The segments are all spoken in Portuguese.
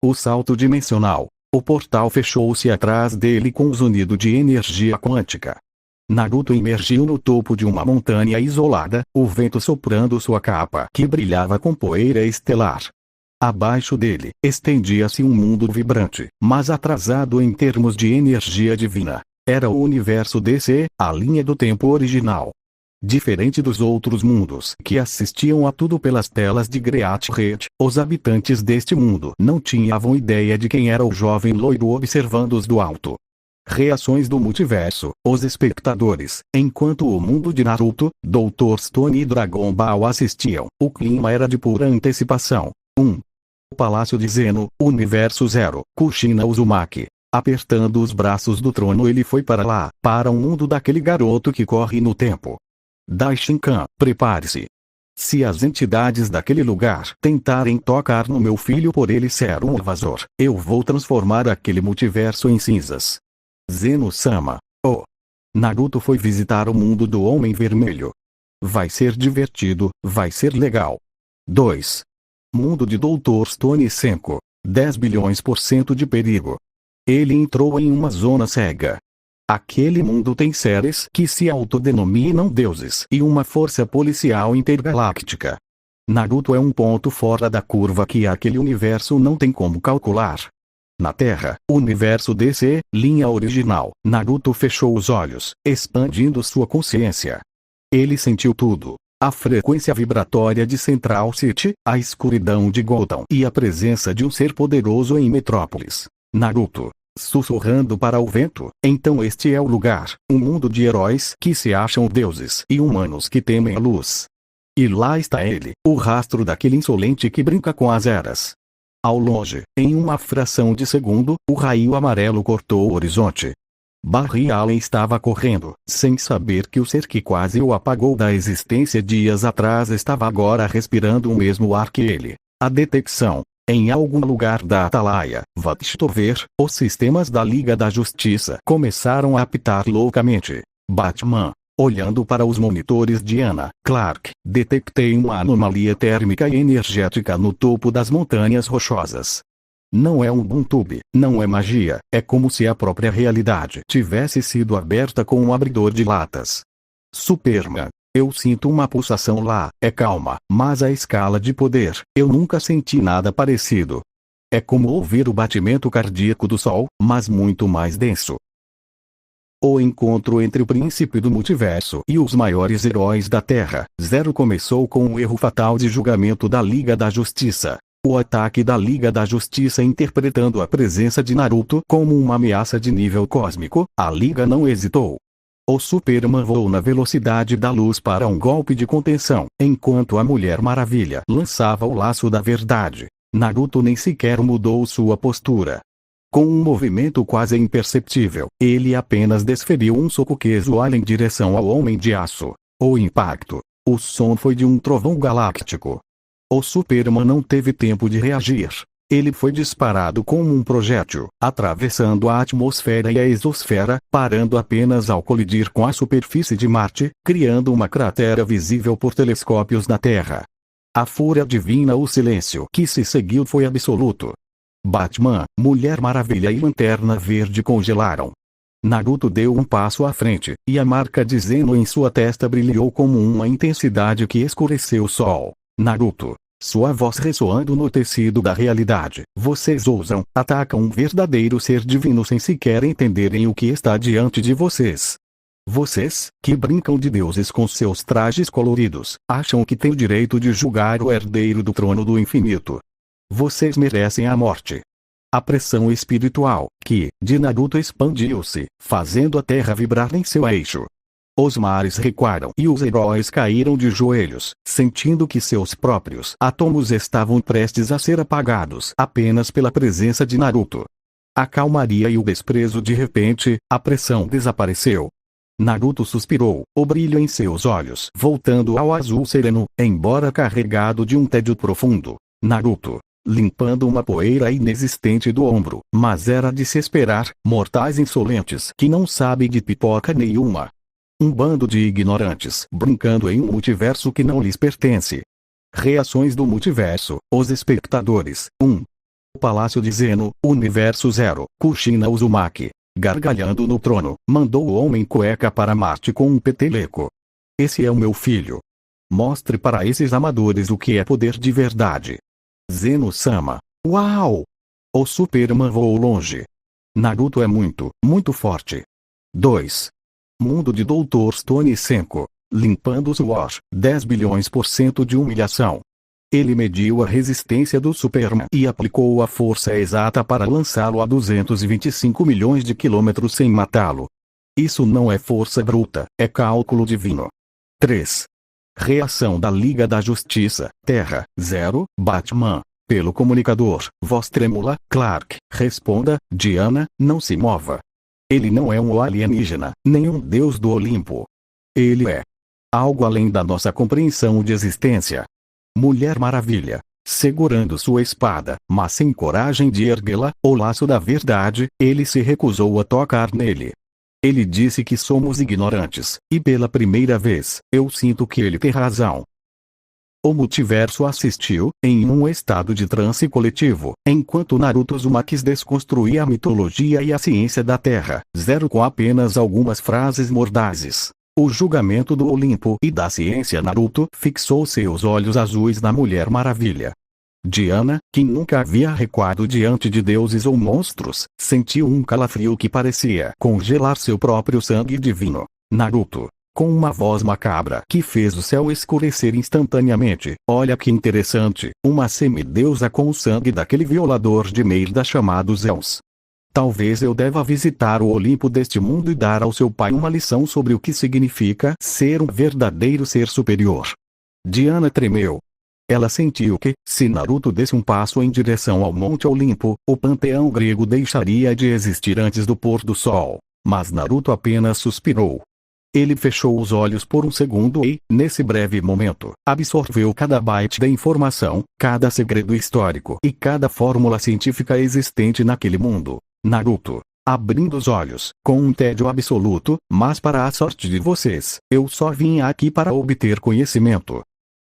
O salto dimensional. O portal fechou-se atrás dele com um zunido de energia quântica. Naruto emergiu no topo de uma montanha isolada, o vento soprando sua capa que brilhava com poeira estelar. Abaixo dele, estendia-se um mundo vibrante, mas atrasado em termos de energia divina. Era o universo DC, a linha do tempo original. Diferente dos outros mundos que assistiam a tudo pelas telas de Great Red, os habitantes deste mundo não tinham ideia de quem era o jovem loiro observando-os do alto. Reações do multiverso. Os espectadores, enquanto o mundo de Naruto, Dr. Stone e Dragon Ball assistiam, o clima era de pura antecipação. 1. O Palácio de Zeno, Universo Zero, Kushina Uzumaki. Apertando os braços do trono ele foi para lá, para o mundo daquele garoto que corre no tempo. Daishinkan, prepare-se. Se as entidades daquele lugar tentarem tocar no meu filho por ele ser um invasor, eu vou transformar aquele multiverso em cinzas. Zeno-sama. Oh! Naruto foi visitar o mundo do Homem Vermelho. Vai ser divertido, vai ser legal. 2. Mundo de Dr. Stone 5. 10 bilhões% de perigo. Ele entrou em uma zona cega. Aquele mundo tem seres que se autodenominam deuses e uma força policial intergaláctica. Naruto é um ponto fora da curva que aquele universo não tem como calcular. Na Terra, universo DC, linha original, Naruto fechou os olhos, expandindo sua consciência. Ele sentiu tudo. A frequência vibratória de Central City, a escuridão de Gotham e a presença de um ser poderoso em Metrópolis. Naruto. Sussurrando para o vento, então este é o lugar, um mundo de heróis que se acham deuses e humanos que temem a luz. E lá está ele, o rastro daquele insolente que brinca com as eras. Ao longe, em uma fração de segundo, o raio amarelo cortou o horizonte. Barry Allen estava correndo, sem saber que o ser que quase o apagou da existência dias atrás estava agora respirando o mesmo ar que ele. A detecção. Em algum lugar da Atalaia, Vatstover, os sistemas da Liga da Justiça começaram a apitar loucamente. Batman. Olhando para os monitores de Anna Clark, detectei uma anomalia térmica e energética no topo das montanhas rochosas. Não é um Buntube, não é magia, é como se a própria realidade tivesse sido aberta com um abridor de latas. Superman. Eu sinto uma pulsação lá, é calma, mas a escala de poder, eu nunca senti nada parecido. É como ouvir o batimento cardíaco do Sol, mas muito mais denso. O encontro entre o príncipe do multiverso e os maiores heróis da Terra, Zero começou com um erro fatal de julgamento da Liga da Justiça. O ataque da Liga da Justiça interpretando a presença de Naruto como uma ameaça de nível cósmico, a Liga não hesitou. O Superman voou na velocidade da luz para um golpe de contenção, enquanto a Mulher Maravilha lançava o laço da verdade. Naruto nem sequer mudou sua postura. Com um movimento quase imperceptível, ele apenas desferiu um soco casual em direção ao Homem de Aço. O impacto. O som foi de um trovão galáctico. O Superman não teve tempo de reagir. Ele foi disparado como um projétil, atravessando a atmosfera e a exosfera, parando apenas ao colidir com a superfície de Marte, criando uma cratera visível por telescópios na Terra. A fúria divina, o silêncio que se seguiu foi absoluto. Batman, Mulher Maravilha e Lanterna Verde congelaram. Naruto deu um passo à frente, e a marca de Zeno em sua testa brilhou como uma intensidade que escureceu o sol. Naruto. Sua voz ressoando no tecido da realidade. Vocês ousam, atacam um verdadeiro ser divino sem sequer entenderem o que está diante de vocês. Vocês, que brincam de deuses com seus trajes coloridos, acham que têm o direito de julgar o herdeiro do trono do infinito. Vocês merecem a morte. A pressão espiritual, que, de Naruto expandiu-se, fazendo a terra vibrar em seu eixo. Os mares recuaram e os heróis caíram de joelhos, sentindo que seus próprios átomos estavam prestes a ser apagados apenas pela presença de Naruto. A calmaria e o desprezo de repente, a pressão desapareceu. Naruto suspirou, o brilho em seus olhos voltando ao azul sereno, embora carregado de um tédio profundo. Naruto. Limpando uma poeira inexistente do ombro, mas era de se esperar, mortais insolentes que não sabem de pipoca nenhuma. Um bando de ignorantes brincando em um multiverso que não lhes pertence. Reações do multiverso. Os espectadores. 1. O Palácio de Zeno, Universo Zero, Kushina Uzumaki, gargalhando no trono, mandou o homem cueca para Marte com um peteleco. Esse é o meu filho. Mostre para esses amadores o que é poder de verdade. Zeno-sama. Uau! O Superman voou longe. Naruto é muito, muito forte. 2. Mundo de Dr. Stone 5. Limpando suor, 10 bilhões % de humilhação. Ele mediu a resistência do Superman e aplicou a força exata para lançá-lo a 225 milhões de quilômetros sem matá-lo. Isso não é força bruta, é cálculo divino. 3. Reação da Liga da Justiça, Terra, 0, Batman. Pelo comunicador, voz trêmula, Clark, responda, Diana, não se mova. Ele não é um alienígena, nem um deus do Olimpo. Ele é algo além da nossa compreensão de existência. Mulher Maravilha, segurando sua espada, mas sem coragem de erguê-la, o laço da verdade, ele se recusou a tocar nele. Ele disse que somos ignorantes, e pela primeira vez, eu sinto que ele tem razão. O multiverso assistiu, em um estado de transe coletivo, enquanto Naruto Uzumaki desconstruía a mitologia e a ciência da Terra, 0 com apenas algumas frases mordazes. O julgamento do Olimpo e da ciência. Naruto fixou seus olhos azuis na Mulher Maravilha. Diana, que nunca havia recuado diante de deuses ou monstros, sentiu um calafrio que parecia congelar seu próprio sangue divino. Naruto, com uma voz macabra que fez o céu escurecer instantaneamente, olha que interessante, uma semideusa com o sangue daquele violador de merda chamado Zeus. Talvez eu deva visitar o Olimpo deste mundo e dar ao seu pai uma lição sobre o que significa ser um verdadeiro ser superior. Diana tremeu. Ela sentiu que, se Naruto desse um passo em direção ao Monte Olimpo, o panteão grego deixaria de existir antes do pôr do sol. Mas Naruto apenas suspirou. Ele fechou os olhos por um segundo e, nesse breve momento, absorveu cada byte da informação, cada segredo histórico e cada fórmula científica existente naquele mundo. Naruto, abrindo os olhos, com um tédio absoluto, mas para a sorte de vocês, eu só vim aqui para obter conhecimento.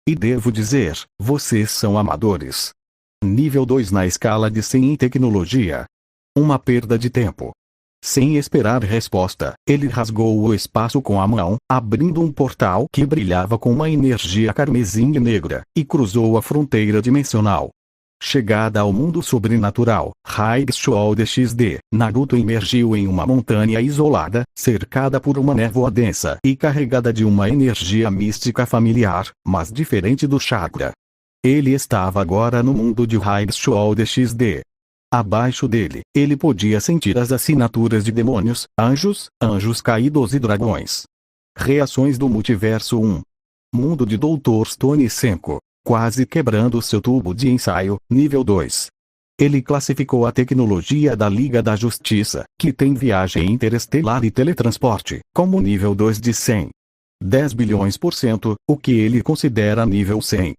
E devo dizer, vocês são amadores. Nível 2 na escala de 100 em tecnologia. Uma perda de tempo. Sem esperar resposta, ele rasgou o espaço com a mão, abrindo um portal que brilhava com uma energia carmesim e negra, e cruzou a fronteira dimensional. Chegada ao mundo sobrenatural, High-Show XD, Naruto emergiu em uma montanha isolada, cercada por uma névoa densa e carregada de uma energia mística familiar, mas diferente do chakra. Ele estava agora no mundo de High-Show XD. Abaixo dele, ele podia sentir as assinaturas de demônios, anjos caídos e dragões. Reações do Multiverso 1. Mundo de Dr. Stone 5. Quase quebrando seu tubo de ensaio, nível 2. Ele classificou a tecnologia da Liga da Justiça, que tem viagem interestelar e teletransporte, como nível 2 de 100. 10 bilhões %, o que ele considera nível 100.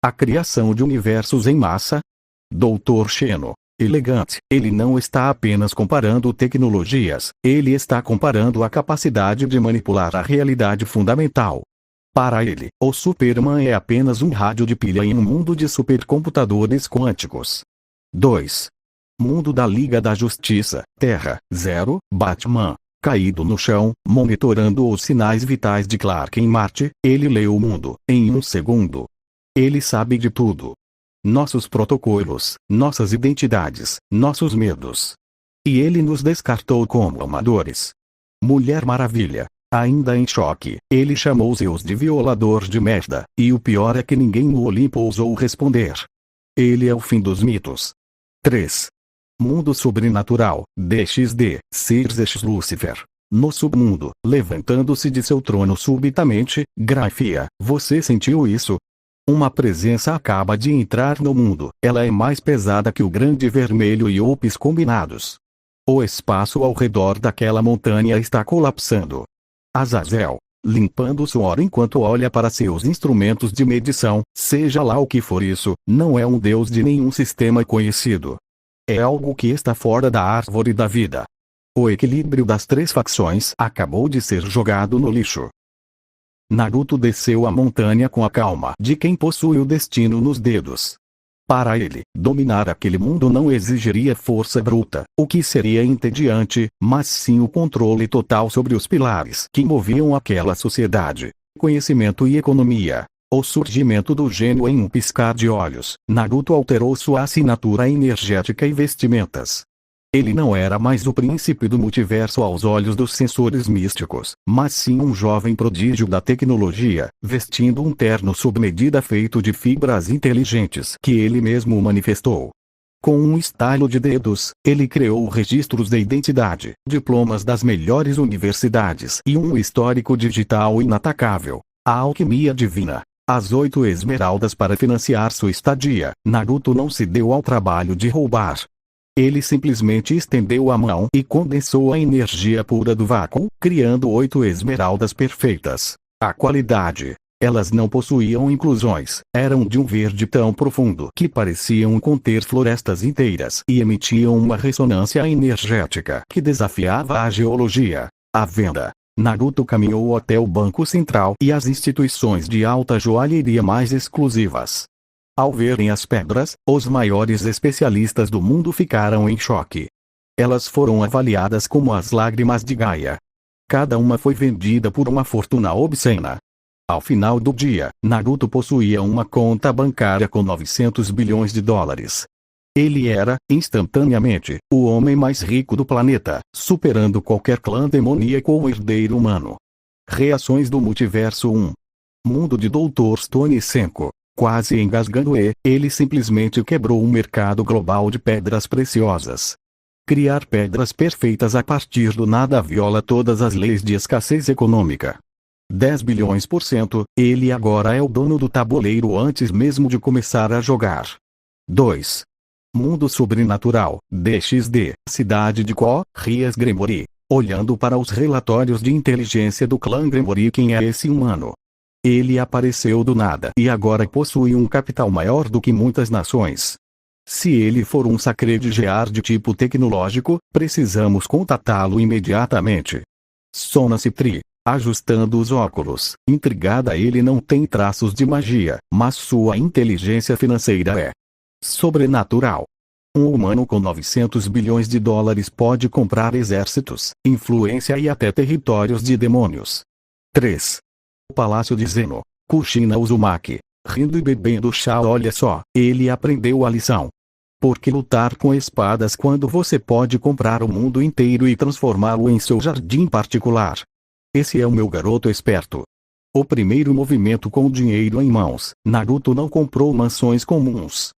A criação de universos em massa. Dr. Shino. Elegante, ele não está apenas comparando tecnologias, ele está comparando a capacidade de manipular a realidade fundamental. Para ele, o Superman é apenas um rádio de pilha em um mundo de supercomputadores quânticos. 2. Mundo da Liga da Justiça, Terra, 0, Batman. Caído no chão, monitorando os sinais vitais de Clark em Marte, ele leu o mundo, em um segundo. Ele sabe de tudo. Nossos protocolos, nossas identidades, nossos medos. E ele nos descartou como amadores. Mulher Maravilha. Ainda em choque, ele chamou Zeus de violador de merda, e o pior é que ninguém no Olimpo ousou responder. Ele é o fim dos mitos. 3. Mundo sobrenatural, DXD, Circe Lucifer. No submundo, levantando-se de seu trono subitamente, Grafia, você sentiu isso? Uma presença acaba de entrar no mundo, ela é mais pesada que o Grande Vermelho e Opis combinados. O espaço ao redor daquela montanha está colapsando. Azazel, limpando o suor enquanto olha para seus instrumentos de medição, seja lá o que for isso, não é um deus de nenhum sistema conhecido. É algo que está fora da árvore da vida. O equilíbrio das três facções acabou de ser jogado no lixo. Naruto desceu a montanha com a calma de quem possui o destino nos dedos. Para ele, dominar aquele mundo não exigiria força bruta, o que seria entediante, mas sim o controle total sobre os pilares que moviam aquela sociedade: conhecimento e economia. O surgimento do gênio em um piscar de olhos. Naruto alterou sua assinatura energética e vestimentas. Ele não era mais o príncipe do multiverso aos olhos dos censores místicos, mas sim um jovem prodígio da tecnologia, vestindo um terno sob medida feito de fibras inteligentes que ele mesmo manifestou. Com um estalo de dedos, ele criou registros de identidade, diplomas das melhores universidades e um histórico digital inatacável. A alquimia divina. As 8 esmeraldas para financiar sua estadia. Naruto não se deu ao trabalho de roubar. Ele simplesmente estendeu a mão e condensou a energia pura do vácuo, criando 8 esmeraldas perfeitas. A qualidade. Elas não possuíam inclusões, eram de um verde tão profundo que pareciam conter florestas inteiras e emitiam uma ressonância energética que desafiava a geologia. À venda. Naruto caminhou até o Banco Central e as instituições de alta joalheria mais exclusivas. Ao verem as pedras, os maiores especialistas do mundo ficaram em choque. Elas foram avaliadas como as lágrimas de Gaia. Cada uma foi vendida por uma fortuna obscena. Ao final do dia, Naruto possuía uma conta bancária com 900 bilhões de dólares. Ele era, instantaneamente, o homem mais rico do planeta, superando qualquer clã demoníaco ou herdeiro humano. Reações do Multiverso 1. Mundo de Dr. Stone 5. Quase engasgando ele simplesmente quebrou o mercado global de pedras preciosas. Criar pedras perfeitas a partir do nada viola todas as leis de escassez econômica. 10 bilhões por cento, ele agora é o dono do tabuleiro antes mesmo de começar a jogar. 2. Mundo Sobrenatural, DXD, Cidade de Ko, Rias Gremory. Olhando para os relatórios de inteligência do clã Gremory, quem é esse humano? Ele apareceu do nada e agora possui um capital maior do que muitas nações. Se ele for um sacred-gear de tipo tecnológico, precisamos contatá-lo imediatamente. Sona Citri, ajustando os óculos, intrigada, ele não tem traços de magia, mas sua inteligência financeira é sobrenatural. Um humano com 900 bilhões de dólares pode comprar exércitos, influência e até territórios de demônios. 3. Palácio de Zeno, Kushina Uzumaki, rindo e bebendo chá. Olha só, ele aprendeu a lição. Por que lutar com espadas quando você pode comprar o mundo inteiro e transformá-lo em seu jardim particular? Esse é o meu garoto esperto. O primeiro movimento com dinheiro em mãos. Naruto não comprou mansões comuns.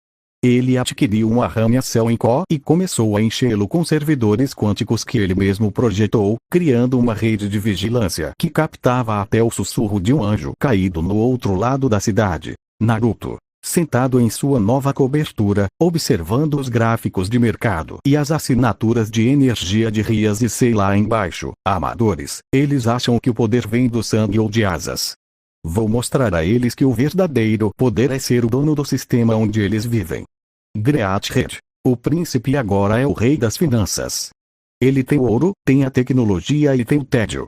Ele adquiriu um arranha-céu em Ko e começou a enchê-lo com servidores quânticos que ele mesmo projetou, criando uma rede de vigilância que captava até o sussurro de um anjo caído no outro lado da cidade. Naruto, sentado em sua nova cobertura, observando os gráficos de mercado e as assinaturas de energia de Rias e sei lá embaixo. Amadores, eles acham que o poder vem do sangue ou de asas. Vou mostrar a eles que o verdadeiro poder é ser o dono do sistema onde eles vivem. Great Red, o príncipe agora é o rei das finanças. Ele tem o ouro, tem a tecnologia e tem o tédio.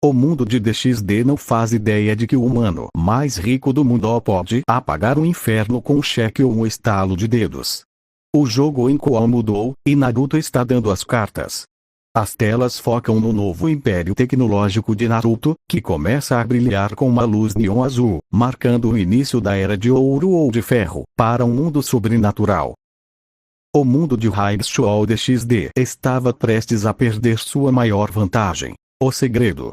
O mundo de DXD não faz ideia de que o humano mais rico do mundo pode apagar o inferno com um cheque ou um estalo de dedos. O jogo em Ko mudou, e Naruto está dando as cartas. As telas focam no novo império tecnológico de Naruto, que começa a brilhar com uma luz neon azul, marcando o início da Era de Ouro ou de Ferro, para um mundo sobrenatural. O mundo de High-School DXD estava prestes a perder sua maior vantagem: o segredo.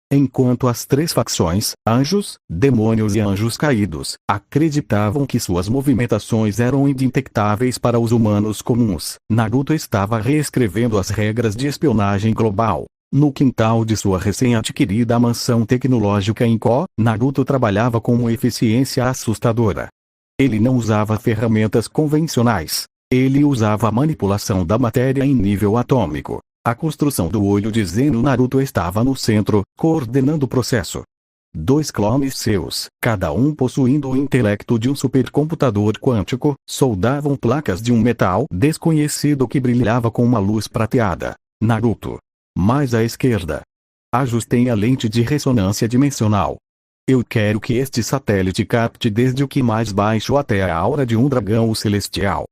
Enquanto as 3 facções, anjos, demônios e anjos caídos, acreditavam que suas movimentações eram indetectáveis para os humanos comuns, Naruto estava reescrevendo as regras de espionagem global. No quintal de sua recém-adquirida mansão tecnológica em Ko, Naruto trabalhava com uma eficiência assustadora. Ele não usava ferramentas convencionais. Ele usava a manipulação da matéria em nível atômico. A construção do olho de Zeno. Naruto estava no centro, coordenando o processo. 2 clones seus, cada um possuindo o intelecto de um supercomputador quântico, soldavam placas de um metal desconhecido que brilhava com uma luz prateada. Naruto. Mais à esquerda. Ajustem a lente de ressonância dimensional. Eu quero que este satélite capte desde o que mais baixo até a aura de um dragão celestial.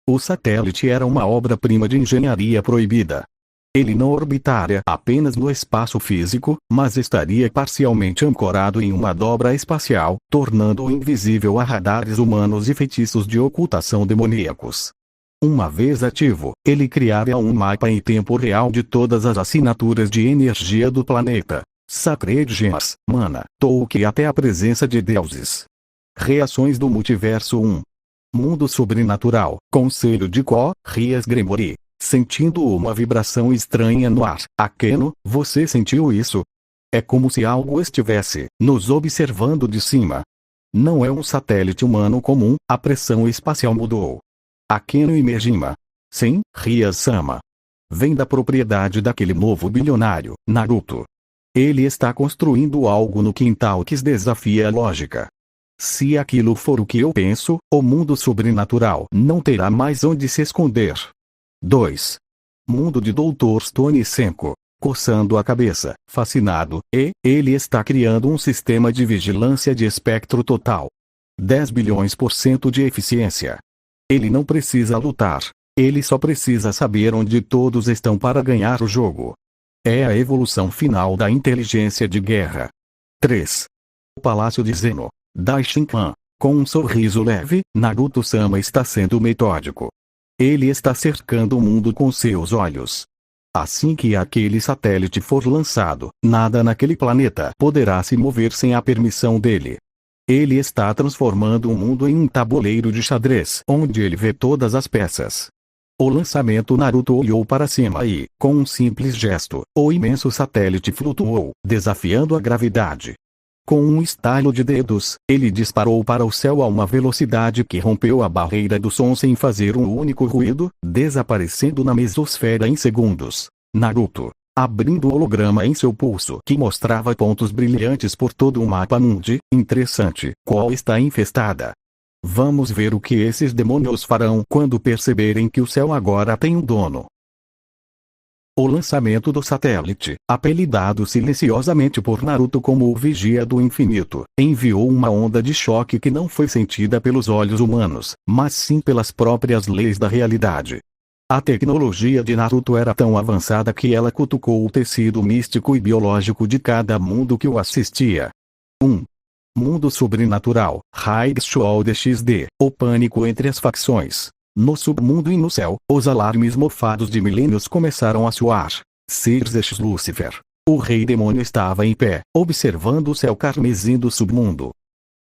O satélite era uma obra-prima de engenharia proibida. Ele não orbitaria apenas no espaço físico, mas estaria parcialmente ancorado em uma dobra espacial, tornando-o invisível a radares humanos e feitiços de ocultação demoníacos. Uma vez ativo, ele criaria um mapa em tempo real de todas as assinaturas de energia do planeta. Sacred Gems, Mana, Tolkien até a presença de deuses. Reações do Multiverso 1. Mundo Sobrenatural, Conselho de Có, Rias Grimoire. Sentindo uma vibração estranha no ar. Akeno, você sentiu isso? É como se algo estivesse nos observando de cima. Não é um satélite humano comum, a pressão espacial mudou. Akeno e Mejima. Sim, Ria-sama. Vem da propriedade daquele novo bilionário, Naruto. Ele está construindo algo no quintal que desafia a lógica. Se aquilo for o que eu penso, o mundo sobrenatural não terá mais onde se esconder. 2. Mundo de Dr. Stone Senko. Coçando a cabeça, fascinado, ele está criando um sistema de vigilância de espectro total. 10 bilhões % de eficiência. Ele não precisa lutar. Ele só precisa saber onde todos estão para ganhar o jogo. É a evolução final da inteligência de guerra. 3. O Palácio de Zeno. Daishinkan. Com um sorriso leve, Naruto-sama está sendo metódico. Ele está cercando o mundo com seus olhos. Assim que aquele satélite for lançado, nada naquele planeta poderá se mover sem a permissão dele. Ele está transformando o mundo em um tabuleiro de xadrez, onde ele vê todas as peças. O lançamento. Naruto olhou para cima e, com um simples gesto, o imenso satélite flutuou, desafiando a gravidade. Com um estalo de dedos, ele disparou para o céu a uma velocidade que rompeu a barreira do som sem fazer um único ruído, desaparecendo na mesosfera em segundos. Naruto, abrindo o holograma em seu pulso que mostrava pontos brilhantes por todo o mapa mundi. Interessante, qual está infestada? Vamos ver o que esses demônios farão quando perceberem que o céu agora tem um dono. O lançamento do satélite, apelidado silenciosamente por Naruto como o Vigia do Infinito, enviou uma onda de choque que não foi sentida pelos olhos humanos, mas sim pelas próprias leis da realidade. A tecnologia de Naruto era tão avançada que ela cutucou o tecido místico e biológico de cada mundo que o assistia. 1. Mundo sobrenatural, High-Show XD, o pânico entre as facções. No submundo e no céu, os alarmes mofados de milênios começaram a soar. Circe Lucifer. O rei demônio estava em pé, observando o céu carmesim do submundo.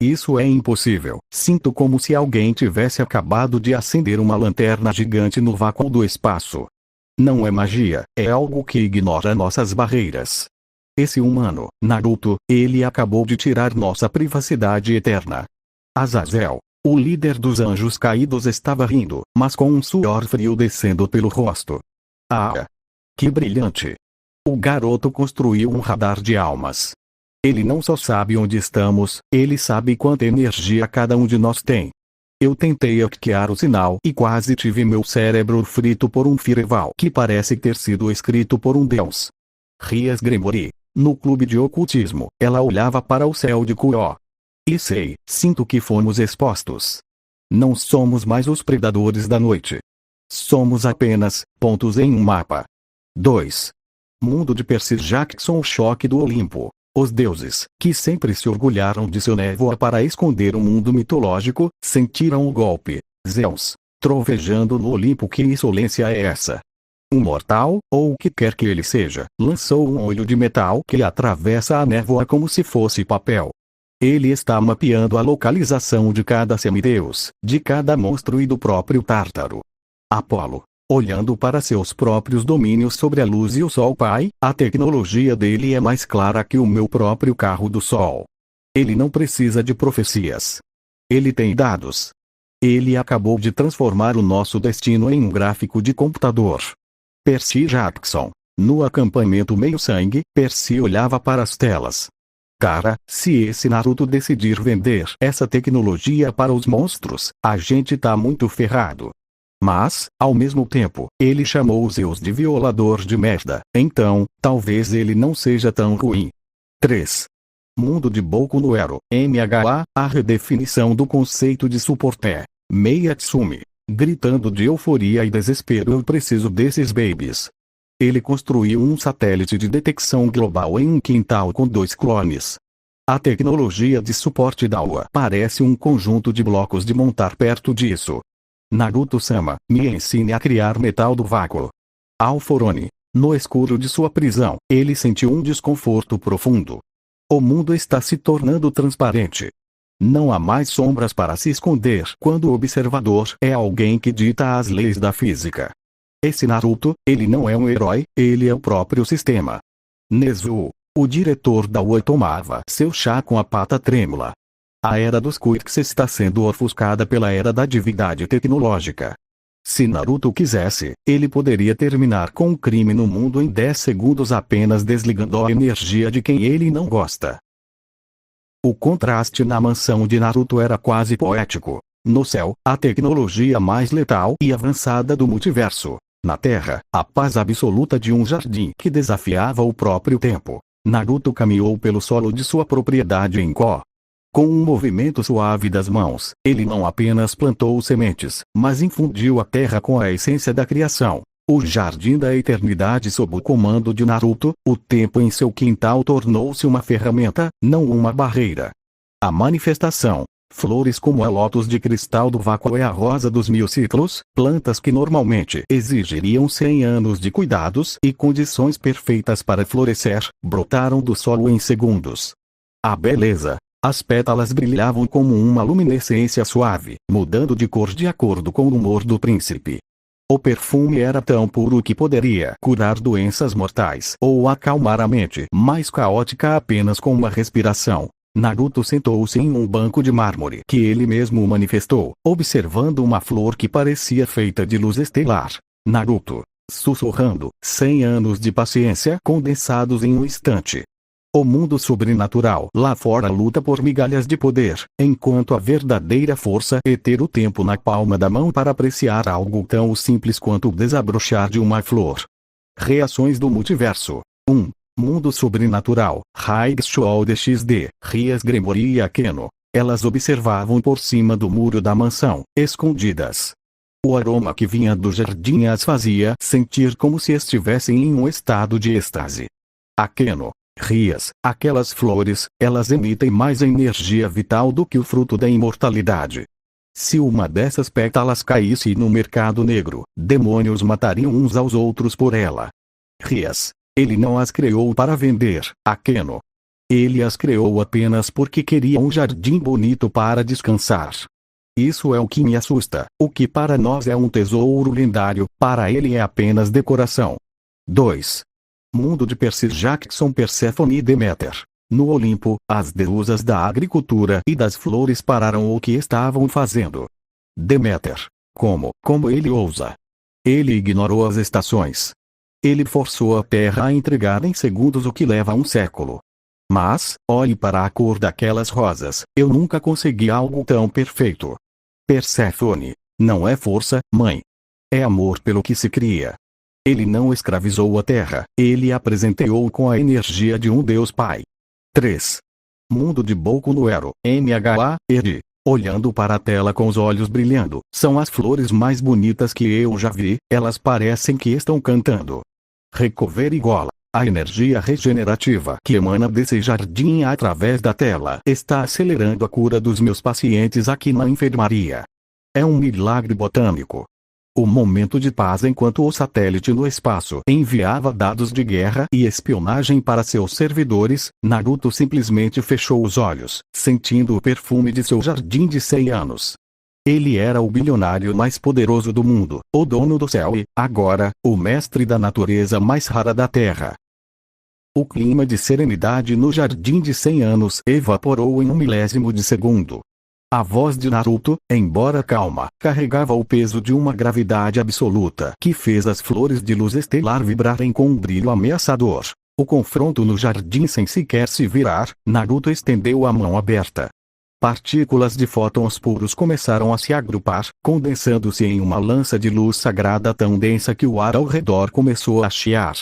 Isso é impossível. Sinto como se alguém tivesse acabado de acender uma lanterna gigante no vácuo do espaço. Não é magia, é algo que ignora nossas barreiras. Esse humano, Naruto, ele acabou de tirar nossa privacidade eterna. Azazel, o líder dos anjos caídos, estava rindo, mas com um suor frio descendo pelo rosto. Ah! Que brilhante! O garoto construiu um radar de almas. Ele não só sabe onde estamos, ele sabe quanta energia cada um de nós tem. Eu tentei hackear o sinal e quase tive meu cérebro frito por um firewall que parece ter sido escrito por um deus. Rias Grimoire. No clube de ocultismo, ela olhava para o céu de Kuo. E sinto que fomos expostos. Não somos mais os predadores da noite. Somos apenas pontos em um mapa. 2. Mundo de Percy Jackson. O choque do Olimpo. Os deuses, que sempre se orgulharam de seu névoa para esconder o mundo mitológico, sentiram o golpe. Zeus, trovejando no Olimpo. Que insolência é essa? Um mortal, ou o que quer que ele seja, lançou um olho de metal que atravessa a névoa como se fosse papel. Ele está mapeando a localização de cada semideus, de cada monstro e do próprio Tártaro. Apolo, olhando para seus próprios domínios sobre a luz e o sol. Pai, a tecnologia dele é mais clara que o meu próprio carro do sol. Ele não precisa de profecias. Ele tem dados. Ele acabou de transformar o nosso destino em um gráfico de computador. Percy Jackson. No acampamento meio-sangue, Percy olhava para as telas. Cara, se esse Naruto decidir vender essa tecnologia para os monstros, a gente tá muito ferrado. Mas, ao mesmo tempo, ele chamou os Zeus de violador de merda, então, talvez ele não seja tão ruim. 3. Mundo de Boku no Hero, MHA, a redefinição do conceito de suporte. Meiatsumi. Gritando de euforia e desespero: eu preciso desses babies. Ele construiu um satélite de detecção global em um quintal com 2 clones. A tecnologia de suporte da UA parece um conjunto de blocos de montar perto disso. Naruto-sama, me ensine a criar metal do vácuo. Alforone. No escuro de sua prisão, ele sentiu um desconforto profundo. O mundo está se tornando transparente. Não há mais sombras para se esconder quando o observador é alguém que dita as leis da física. Esse Naruto, ele não é um herói, ele é o próprio sistema. Nezuo, o diretor da UA, tomava seu chá com a pata trêmula. A era dos quirks está sendo ofuscada pela era da divindade tecnológica. Se Naruto quisesse, ele poderia terminar com o crime no mundo em 10 segundos apenas desligando a energia de quem ele não gosta. O contraste na mansão de Naruto era quase poético. No céu, a tecnologia mais letal e avançada do multiverso. Na Terra, a paz absoluta de um jardim que desafiava o próprio tempo. Naruto caminhou pelo solo de sua propriedade em Ko. Com um movimento suave das mãos, ele não apenas plantou sementes, mas infundiu a terra com a essência da criação. O jardim da eternidade sob o comando de Naruto, o tempo em seu quintal tornou-se uma ferramenta, não uma barreira. A manifestação. Flores como a lótus de cristal do vácuo e a rosa dos 1000 ciclos, plantas que normalmente exigiriam 100 anos de cuidados e condições perfeitas para florescer, brotaram do solo em segundos. A beleza. As pétalas brilhavam como uma luminescência suave, mudando de cor de acordo com o humor do príncipe. O perfume era tão puro que poderia curar doenças mortais ou acalmar a mente mais caótica apenas com uma respiração. Naruto sentou-se em um banco de mármore que ele mesmo manifestou, observando uma flor que parecia feita de luz estelar. Naruto, sussurrando, 100 anos de paciência condensados em um instante. O mundo sobrenatural lá fora luta por migalhas de poder, enquanto a verdadeira força é ter o tempo na palma da mão para apreciar algo tão simples quanto o desabrochar de uma flor. Reações do multiverso. 1. Mundo sobrenatural, Haikyuu XD, Rias Gremory e Akeno. Elas observavam por cima do muro da mansão, escondidas. O aroma que vinha do jardim as fazia sentir como se estivessem em um estado de êxtase. Akeno. Rias, aquelas flores, elas emitem mais energia vital do que o fruto da imortalidade. Se uma dessas pétalas caísse no mercado negro, demônios matariam uns aos outros por ela. Rias. Ele não as criou para vender, Akeno. Ele as criou apenas porque queria um jardim bonito para descansar. Isso é o que me assusta. O que para nós é um tesouro lendário, para ele é apenas decoração. 2. Mundo de Percy Jackson, Perséfone e Deméter. No Olimpo, as deusas da agricultura e das flores pararam o que estavam fazendo. Deméter. Como ele ousa? Ele ignorou as estações. Ele forçou a terra a entregar em segundos o que leva um século. Mas, olhe para a cor daquelas rosas, eu nunca consegui algo tão perfeito. Perséfone. Não é força, mãe. É amor pelo que se cria. Ele não escravizou a terra, ele a presenteou com a energia de um Deus Pai. 3. Mundo de Boku no Hero, MHA, Eri. Olhando para a tela com os olhos brilhando, são as flores mais bonitas que eu já vi, elas parecem que estão cantando. Recover Gola. A energia regenerativa que emana desse jardim através da tela está acelerando a cura dos meus pacientes aqui na enfermaria. É um milagre botânico. O momento de paz enquanto o satélite no espaço enviava dados de guerra e espionagem para seus servidores, Naruto simplesmente fechou os olhos, sentindo o perfume de seu jardim de 100 anos. Ele era o bilionário mais poderoso do mundo, o dono do céu e, agora, o mestre da natureza mais rara da Terra. O clima de serenidade no jardim de 100 anos evaporou em um milésimo de segundo. A voz de Naruto, embora calma, carregava o peso de uma gravidade absoluta que fez as flores de luz estelar vibrarem com um brilho ameaçador. O confronto no jardim sem sequer se virar, Naruto estendeu a mão aberta. Partículas de fótons puros começaram a se agrupar, condensando-se em uma lança de luz sagrada tão densa que o ar ao redor começou a chiar.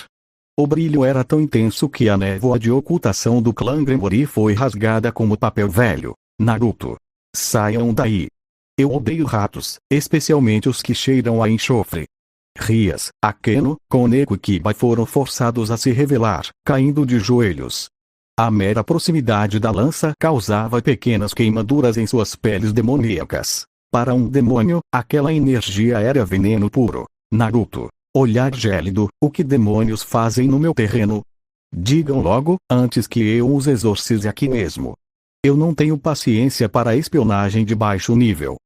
O brilho era tão intenso que a névoa de ocultação do clã Gremory foi rasgada como papel velho. Naruto. Saiam daí. Eu odeio ratos, especialmente os que cheiram a enxofre. Rias, Akeno, Koneko e Kiba foram forçados a se revelar, caindo de joelhos. A mera proximidade da lança causava pequenas queimaduras em suas peles demoníacas. Para um demônio, aquela energia era veneno puro. Naruto. Olhar gélido, o que demônios fazem no meu terreno? Digam logo, antes que eu os exorcize aqui mesmo. Eu não tenho paciência para espionagem de baixo nível.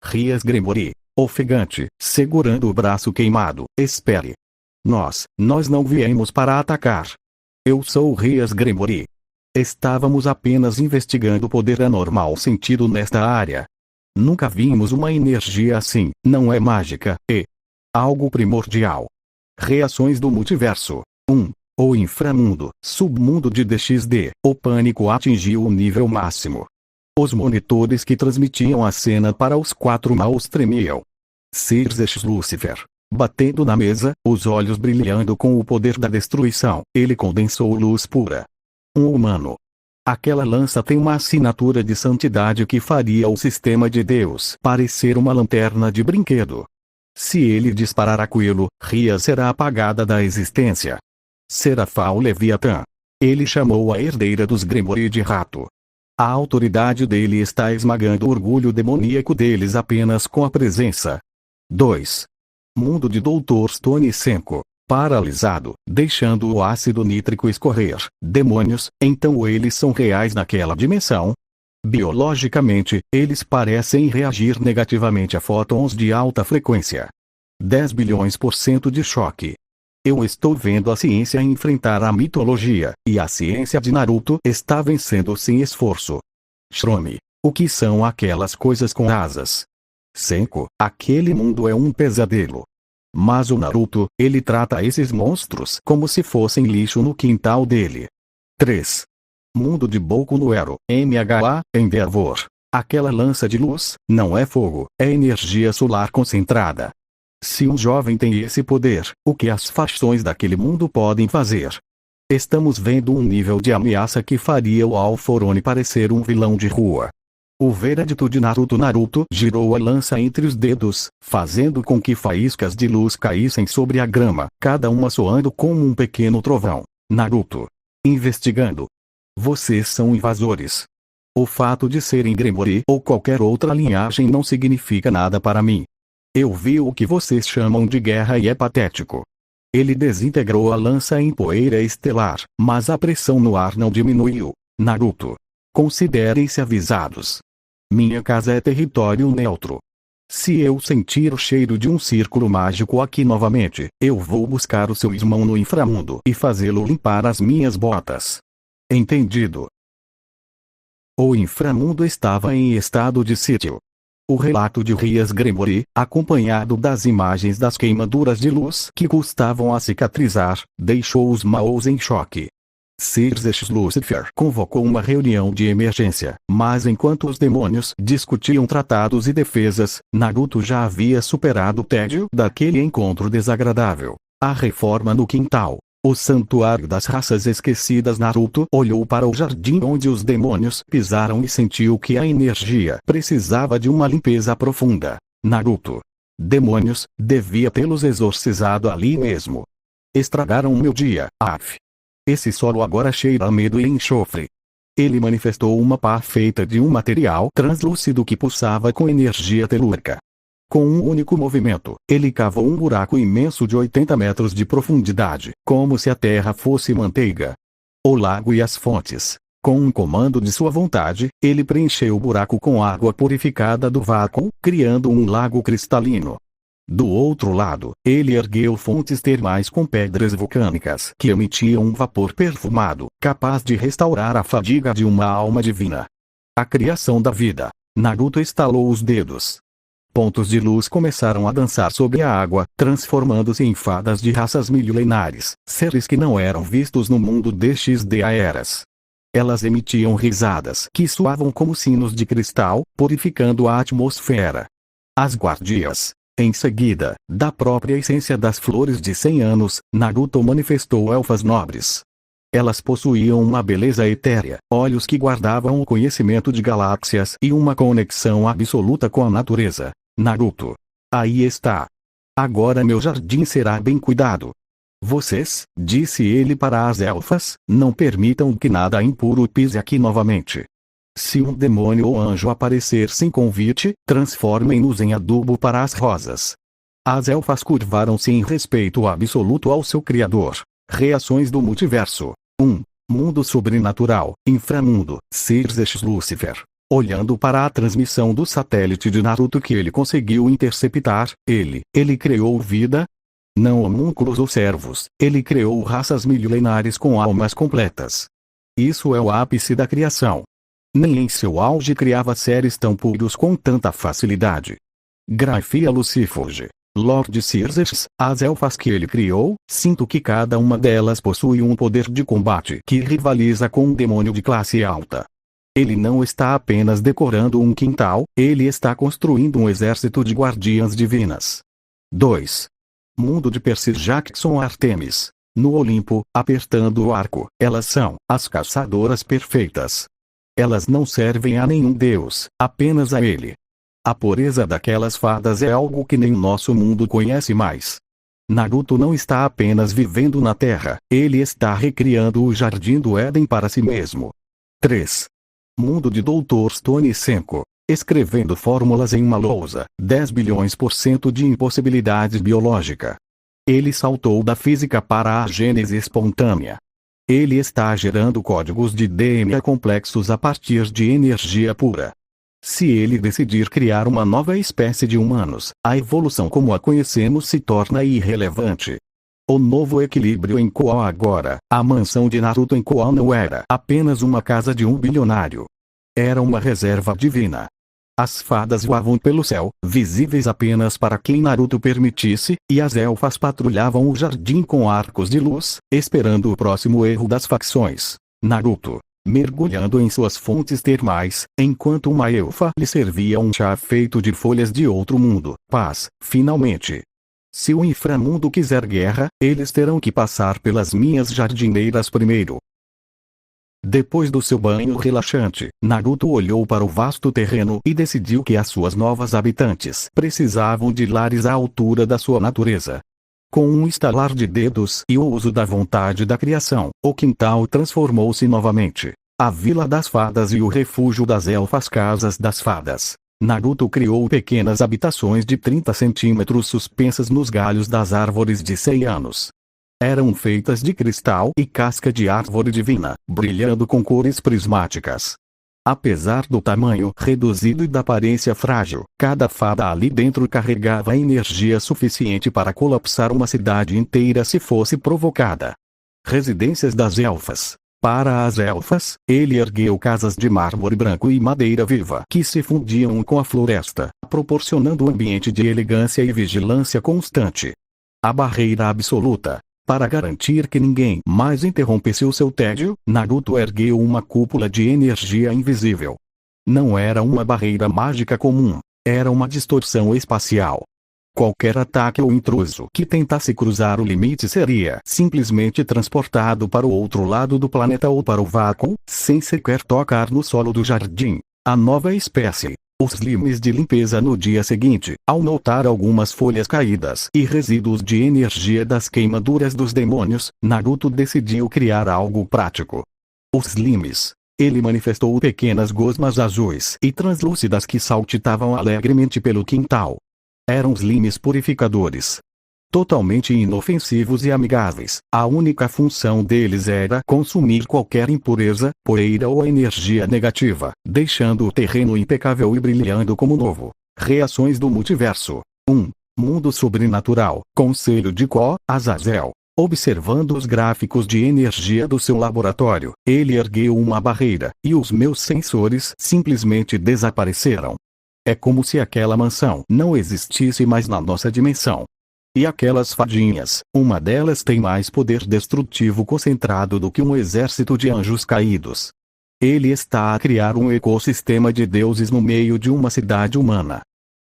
Rias Gremory, ofegante, segurando o braço queimado, espere. Nós não viemos para atacar. Eu sou Rias Gremory. Estávamos apenas investigando o poder anormal sentido nesta área. Nunca vimos uma energia assim, não é mágica, algo primordial. Reações do multiverso. 1. O inframundo, submundo de DXD. O pânico atingiu o nível máximo. Os monitores que transmitiam a cena para os 4 maus tremiam. Circe Lucifer. Batendo na mesa, os olhos brilhando com o poder da destruição, ele condensou luz pura. Um humano. Aquela lança tem uma assinatura de santidade que faria o sistema de Deus parecer uma lanterna de brinquedo. Se ele disparar aquilo, Ria será apagada da existência. Serafal Leviatã. Ele chamou a herdeira dos Gremory de rato. A autoridade dele está esmagando o orgulho demoníaco deles apenas com a presença. 2. Mundo de Dr. Stone Senko. Paralisado, deixando o ácido nítrico escorrer. Demônios, então eles são reais naquela dimensão? Biologicamente, eles parecem reagir negativamente a fótons de alta frequência. 10 bilhões% de choque. Eu estou vendo a ciência enfrentar a mitologia, e a ciência de Naruto está vencendo sem esforço. Shrome. O que são aquelas coisas com asas? Senko, aquele mundo é um pesadelo. Mas o Naruto, ele trata esses monstros como se fossem lixo no quintal dele. 3. Mundo de Boku no Hero, MHA, Endeavor. Aquela lança de luz, não é fogo, é energia solar concentrada. Se um jovem tem esse poder, o que as facções daquele mundo podem fazer? Estamos vendo um nível de ameaça que faria o Alforone parecer um vilão de rua. O veredito de Naruto girou a lança entre os dedos, fazendo com que faíscas de luz caíssem sobre a grama, cada uma soando como um pequeno trovão. Naruto. Investigando. Vocês são invasores. O fato de serem Gremory ou qualquer outra linhagem não significa nada para mim. Eu vi o que vocês chamam de guerra e é patético. Ele desintegrou a lança em poeira estelar, mas a pressão no ar não diminuiu. Naruto. Considerem-se avisados. Minha casa é território neutro. Se eu sentir o cheiro de um círculo mágico aqui novamente, eu vou buscar o seu irmão no inframundo e fazê-lo limpar as minhas botas. Entendido? O inframundo estava em estado de sítio. O relato de Rias Gremory, acompanhado das imagens das queimaduras de luz que custavam a cicatrizar, deixou os maus em choque. Circe Lucifer convocou uma reunião de emergência, mas enquanto os demônios discutiam tratados e defesas, Naruto já havia superado o tédio daquele encontro desagradável. A reforma no quintal. O santuário das raças esquecidas. Naruto olhou para o jardim onde os demônios pisaram e sentiu que a energia precisava de uma limpeza profunda. Naruto. Demônios, devia tê-los exorcizado ali mesmo. Estragaram meu dia, af. Esse solo agora cheira a medo e enxofre. Ele manifestou uma pá feita de um material translúcido que pulsava com energia telúrica. Com um único movimento, ele cavou um buraco imenso de 80 metros de profundidade, como se a terra fosse manteiga. O lago e as fontes. Com um comando de sua vontade, ele preencheu o buraco com água purificada do vácuo, criando um lago cristalino. Do outro lado, ele ergueu fontes termais com pedras vulcânicas que emitiam um vapor perfumado, capaz de restaurar a fadiga de uma alma divina. A criação da vida. Naruto estalou os dedos. Pontos de luz começaram a dançar sobre a água, transformando-se em fadas de raças milenares, seres que não eram vistos no mundo DXD há eras. Elas emitiam risadas que soavam como sinos de cristal, purificando a atmosfera. As guardias. Em seguida, da própria essência das flores de 100 anos, Naruto manifestou elfas nobres. Elas possuíam uma beleza etérea, olhos que guardavam o conhecimento de galáxias e uma conexão absoluta com a natureza. Naruto. Aí está. Agora meu jardim será bem cuidado. Vocês, disse ele para as elfas, não permitam que nada impuro pise aqui novamente. Se um demônio ou anjo aparecer sem convite, transformem-nos em adubo para as rosas. As elfas curvaram-se em respeito absoluto ao seu criador. Reações do multiverso. 1. Mundo sobrenatural, inframundo, Circe Lúcifer. Olhando para a transmissão do satélite de Naruto que ele conseguiu interceptar, ele criou vida? Não homúnculos ou servos, ele criou raças milenares com almas completas. Isso é o ápice da criação. Nem em seu auge criava seres tão puros com tanta facilidade. Grafia Lucifuge. Lord Circes, as elfas que ele criou, sinto que cada uma delas possui um poder de combate que rivaliza com um demônio de classe alta. Ele não está apenas decorando um quintal, ele está construindo um exército de guardiãs divinas. 2. Mundo de Percy Jackson Artemis. No Olimpo, apertando o arco, elas são as caçadoras perfeitas. Elas não servem a nenhum deus, apenas a ele. A pureza daquelas fadas é algo que nem o nosso mundo conhece mais. Naruto não está apenas vivendo na Terra, ele está recriando o Jardim do Éden para si mesmo. 3. Mundo de Dr. Stone 5. Escrevendo fórmulas em uma lousa, 10 bilhões% de impossibilidades biológica. Ele saltou da física para a gênese espontânea. Ele está gerando códigos de DNA complexos a partir de energia pura. Se ele decidir criar uma nova espécie de humanos, a evolução como a conhecemos se torna irrelevante. O novo equilíbrio em Koa agora, a mansão de Naruto em Koa não era apenas uma casa de um bilionário. Era uma reserva divina. As fadas voavam pelo céu, visíveis apenas para quem Naruto permitisse, e as elfas patrulhavam o jardim com arcos de luz, esperando o próximo erro das facções. Naruto, mergulhando em suas fontes termais, enquanto uma elfa lhe servia um chá feito de folhas de outro mundo. Paz, finalmente. Se o inframundo quiser guerra, eles terão que passar pelas minhas jardineiras primeiro. Depois do seu banho relaxante, Naruto olhou para o vasto terreno e decidiu que as suas novas habitantes precisavam de lares à altura da sua natureza. Com um estalar de dedos e o uso da vontade da criação, o quintal transformou-se novamente. A Vila das Fadas e o refúgio das elfas Casas das Fadas. Naruto criou pequenas habitações de 30 centímetros suspensas nos galhos das árvores de 100 anos. Eram feitas de cristal e casca de árvore divina, brilhando com cores prismáticas. Apesar do tamanho reduzido e da aparência frágil, cada fada ali dentro carregava energia suficiente para colapsar uma cidade inteira se fosse provocada. Residências das elfas. Para as elfas, ele ergueu casas de mármore branco e madeira viva que se fundiam com a floresta, proporcionando um ambiente de elegância e vigilância constante. A barreira absoluta. Para garantir que ninguém mais interrompesse o seu tédio, Naruto ergueu uma cúpula de energia invisível. Não era uma barreira mágica comum, era uma distorção espacial. Qualquer ataque ou intruso que tentasse cruzar o limite seria simplesmente transportado para o outro lado do planeta ou para o vácuo, sem sequer tocar no solo do jardim. A nova espécie. Os limes de limpeza no dia seguinte, ao notar algumas folhas caídas e resíduos de energia das queimaduras dos demônios, Naruto decidiu criar algo prático. Os limes. Ele manifestou pequenas gosmas azuis e translúcidas que saltitavam alegremente pelo quintal. Eram os limes purificadores. Totalmente inofensivos e amigáveis, a única função deles era consumir qualquer impureza, poeira ou energia negativa, deixando o terreno impecável e brilhando como novo. Reações do multiverso. 1. Mundo sobrenatural, Conselho de Ko, Azazel. Observando os gráficos de energia do seu laboratório, ele ergueu uma barreira, e os meus sensores simplesmente desapareceram. É como se aquela mansão não existisse mais na nossa dimensão. E aquelas fadinhas, uma delas tem mais poder destrutivo concentrado do que um exército de anjos caídos. Ele está a criar um ecossistema de deuses no meio de uma cidade humana.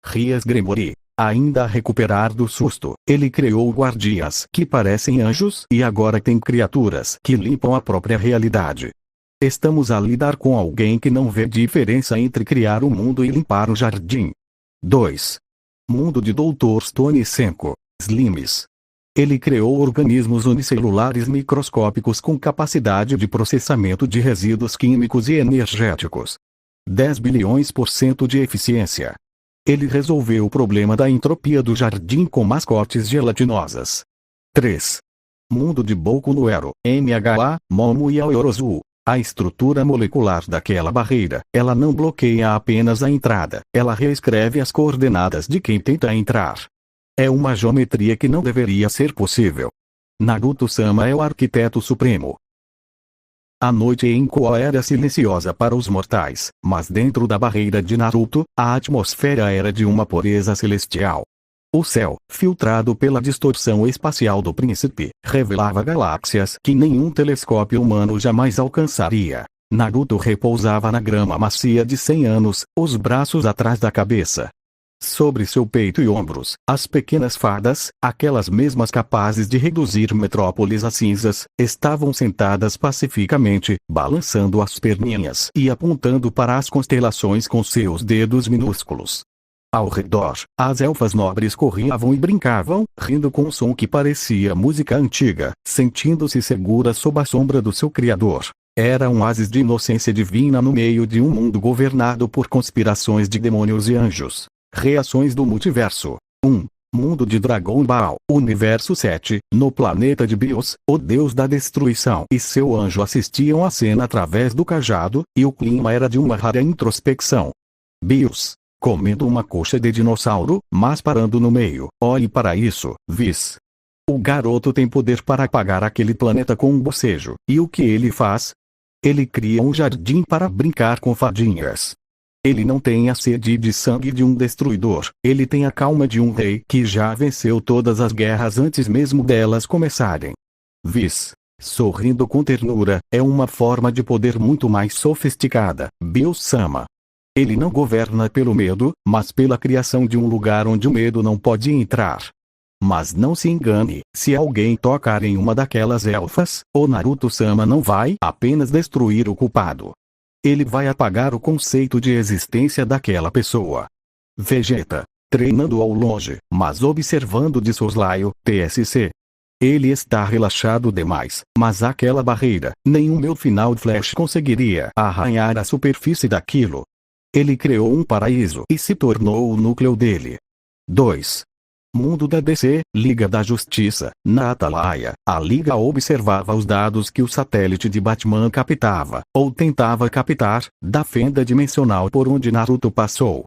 Rias Gremory. Ainda a recuperar do susto, ele criou guardiãs que parecem anjos e agora tem criaturas que limpam a própria realidade. Estamos a lidar com alguém que não vê diferença entre criar o mundo e limpar o jardim. 2. Mundo de Dr. Stone 5. Slimes. Ele criou organismos unicelulares microscópicos com capacidade de processamento de resíduos químicos e energéticos. 10 bilhões% de eficiência. Ele resolveu o problema da entropia do jardim com mascotes gelatinosas. 3. Mundo de Boku no Hero, MHA, Momo e Aorozu. A estrutura molecular daquela barreira, ela não bloqueia apenas a entrada, ela reescreve as coordenadas de quem tenta entrar. É uma geometria que não deveria ser possível. Naruto-sama é o arquiteto supremo. A noite em Koa era silenciosa para os mortais, mas dentro da barreira de Naruto, a atmosfera era de uma pureza celestial. O céu, filtrado pela distorção espacial do príncipe, revelava galáxias que nenhum telescópio humano jamais alcançaria. Naruto repousava na grama macia de 100 anos, os braços atrás da cabeça. Sobre seu peito e ombros, as pequenas fadas, aquelas mesmas capazes de reduzir metrópoles a cinzas, estavam sentadas pacificamente, balançando as perninhas e apontando para as constelações com seus dedos minúsculos. Ao redor, as elfas nobres corriam e brincavam, rindo com um som que parecia música antiga, sentindo-se seguras sob a sombra do seu criador. Era um oásis de inocência divina no meio de um mundo governado por conspirações de demônios e anjos. Reações do multiverso. 1. Mundo de Dragon Ball, Universo 7, no planeta de Bios, o deus da destruição e seu anjo assistiam a cena através do cajado, e o clima era de uma rara introspecção. Bios. Comendo uma coxa de dinossauro, mas parando no meio. Olhe para isso, Whis. O garoto tem poder para apagar aquele planeta com um bocejo. E o que ele faz? Ele cria um jardim para brincar com fadinhas. Ele não tem a sede de sangue de um destruidor, ele tem a calma de um rei que já venceu todas as guerras antes mesmo delas começarem. Whis, sorrindo com ternura, é uma forma de poder muito mais sofisticada, Bios-sama. Ele não governa pelo medo, mas pela criação de um lugar onde o medo não pode entrar. Mas não se engane, se alguém tocar em uma daquelas elfas, o Naruto-sama não vai apenas destruir o culpado. Ele vai apagar o conceito de existência daquela pessoa. Vegeta, treinando ao longe, mas observando de soslaio, TSC. Ele está relaxado demais, mas aquela barreira, nenhum meu final Flash conseguiria arranhar a superfície daquilo. Ele criou um paraíso e se tornou o núcleo dele. 2. Mundo da DC, Liga da Justiça. Na Atalaia, a Liga observava os dados que o satélite de Batman captava, ou tentava captar, da fenda dimensional por onde Naruto passou.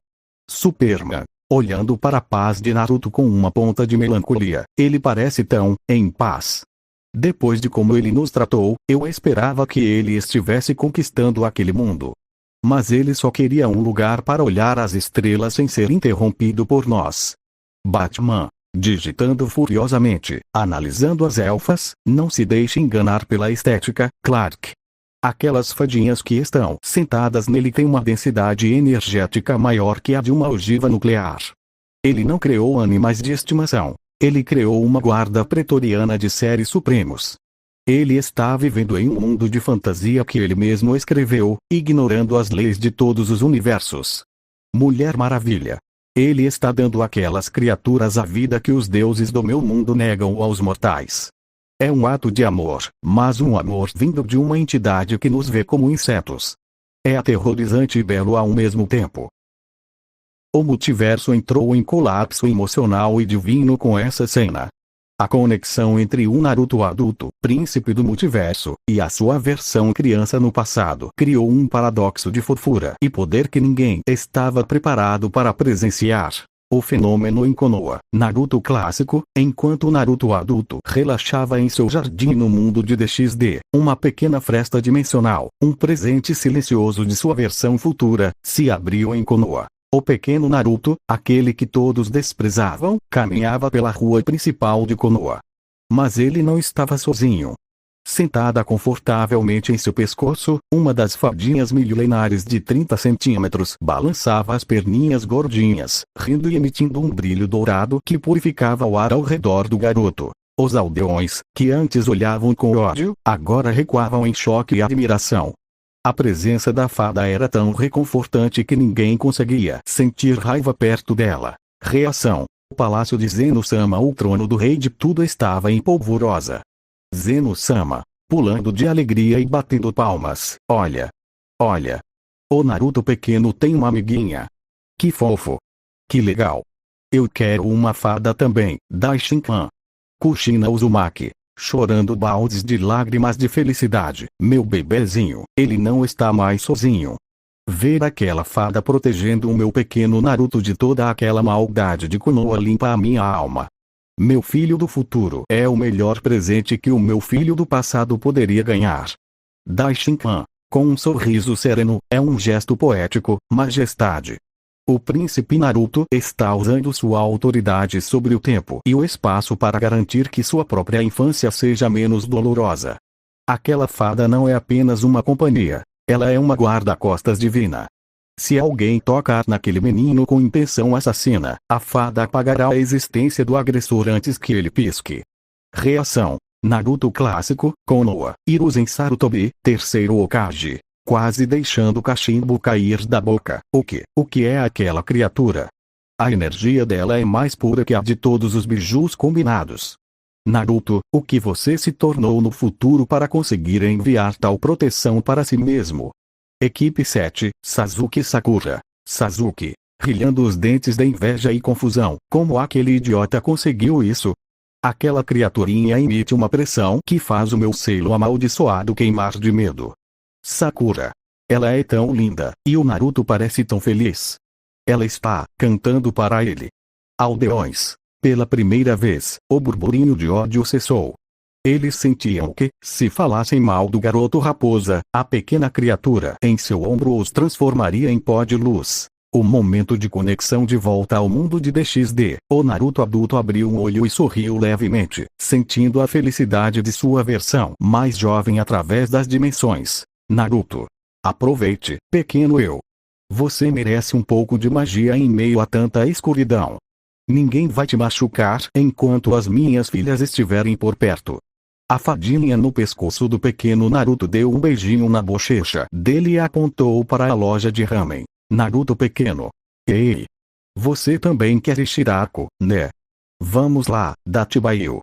Superman. Olhando para a paz de Naruto com uma ponta de melancolia, ele parece tão em paz. Depois de como ele nos tratou, eu esperava que ele estivesse conquistando aquele mundo. Mas ele só queria um lugar para olhar as estrelas sem ser interrompido por nós. Batman, digitando furiosamente, analisando as elfas, não se deixe enganar pela estética, Clark. Aquelas fadinhas que estão sentadas nele têm uma densidade energética maior que a de uma ogiva nuclear. Ele não criou animais de estimação, ele criou uma guarda pretoriana de seres supremos. Ele está vivendo em um mundo de fantasia que ele mesmo escreveu, ignorando as leis de todos os universos. Mulher Maravilha. Ele está dando àquelas criaturas a vida que os deuses do meu mundo negam aos mortais. É um ato de amor, mas um amor vindo de uma entidade que nos vê como insetos. É aterrorizante e belo ao mesmo tempo. O multiverso entrou em colapso emocional e divino com essa cena. A conexão entre o Naruto adulto, príncipe do multiverso, e a sua versão criança no passado criou um paradoxo de fofura e poder que ninguém estava preparado para presenciar. O fenômeno em Konoha, Naruto clássico, enquanto o Naruto adulto relaxava em seu jardim no mundo de DXD, uma pequena fresta dimensional, um presente silencioso de sua versão futura, se abriu em Konoha. O pequeno Naruto, aquele que todos desprezavam, caminhava pela rua principal de Konoha. Mas ele não estava sozinho. Sentada confortavelmente em seu pescoço, uma das fadinhas milenares de 30 centímetros balançava as perninhas gordinhas, rindo e emitindo um brilho dourado que purificava o ar ao redor do garoto. Os aldeões, que antes olhavam com ódio, agora recuavam em choque e admiração. A presença da fada era tão reconfortante que ninguém conseguia sentir raiva perto dela. Reação: o palácio de Zeno-sama, o trono do rei de tudo, estava em polvorosa. Zeno-sama, pulando de alegria e batendo palmas. Olha! Olha! O Naruto pequeno tem uma amiguinha. Que fofo! Que legal! Eu quero uma fada também, Daishinkan. Kushina Uzumaki, chorando baldes de lágrimas de felicidade. Meu bebezinho, ele não está mais sozinho. Ver aquela fada protegendo o meu pequeno Naruto de toda aquela maldade de Konoha limpa a minha alma. Meu filho do futuro é o melhor presente que o meu filho do passado poderia ganhar. Daishinkan, com um sorriso sereno, é um gesto poético, majestade. O príncipe Naruto está usando sua autoridade sobre o tempo e o espaço para garantir que sua própria infância seja menos dolorosa. Aquela fada não é apenas uma companhia, ela é uma guarda-costas divina. Se alguém tocar naquele menino com intenção assassina, a fada apagará a existência do agressor antes que ele pisque. Reação: Naruto clássico, Konoha, Hiruzen Sarutobi, terceiro Hokage. Quase deixando o cachimbo cair da boca. O que é aquela criatura? A energia dela é mais pura que a de todos os bijus combinados. Naruto, o que você se tornou no futuro para conseguir enviar tal proteção para si mesmo? Equipe 7, Sasuke Sakura. Sasuke, rilhando os dentes da inveja e confusão. Como aquele idiota conseguiu isso? Aquela criaturinha emite uma pressão que faz o meu selo amaldiçoado queimar de medo. Sakura. Ela é tão linda, e o Naruto parece tão feliz. Ela está cantando para ele. Aldeões. Pela primeira vez, o burburinho de ódio cessou. Eles sentiam que, se falassem mal do garoto raposa, a pequena criatura em seu ombro os transformaria em pó de luz. O momento de conexão de volta ao mundo de DXD. O Naruto adulto abriu um olho e sorriu levemente, sentindo a felicidade de sua versão mais jovem através das dimensões. Naruto. Aproveite, pequeno eu. Você merece um pouco de magia em meio a tanta escuridão. Ninguém vai te machucar enquanto as minhas filhas estiverem por perto. A fadinha no pescoço do pequeno Naruto deu um beijinho na bochecha dele e apontou para a loja de ramen. Naruto pequeno. Ei! Você também quer Shirako, né? Vamos lá, Datibayo.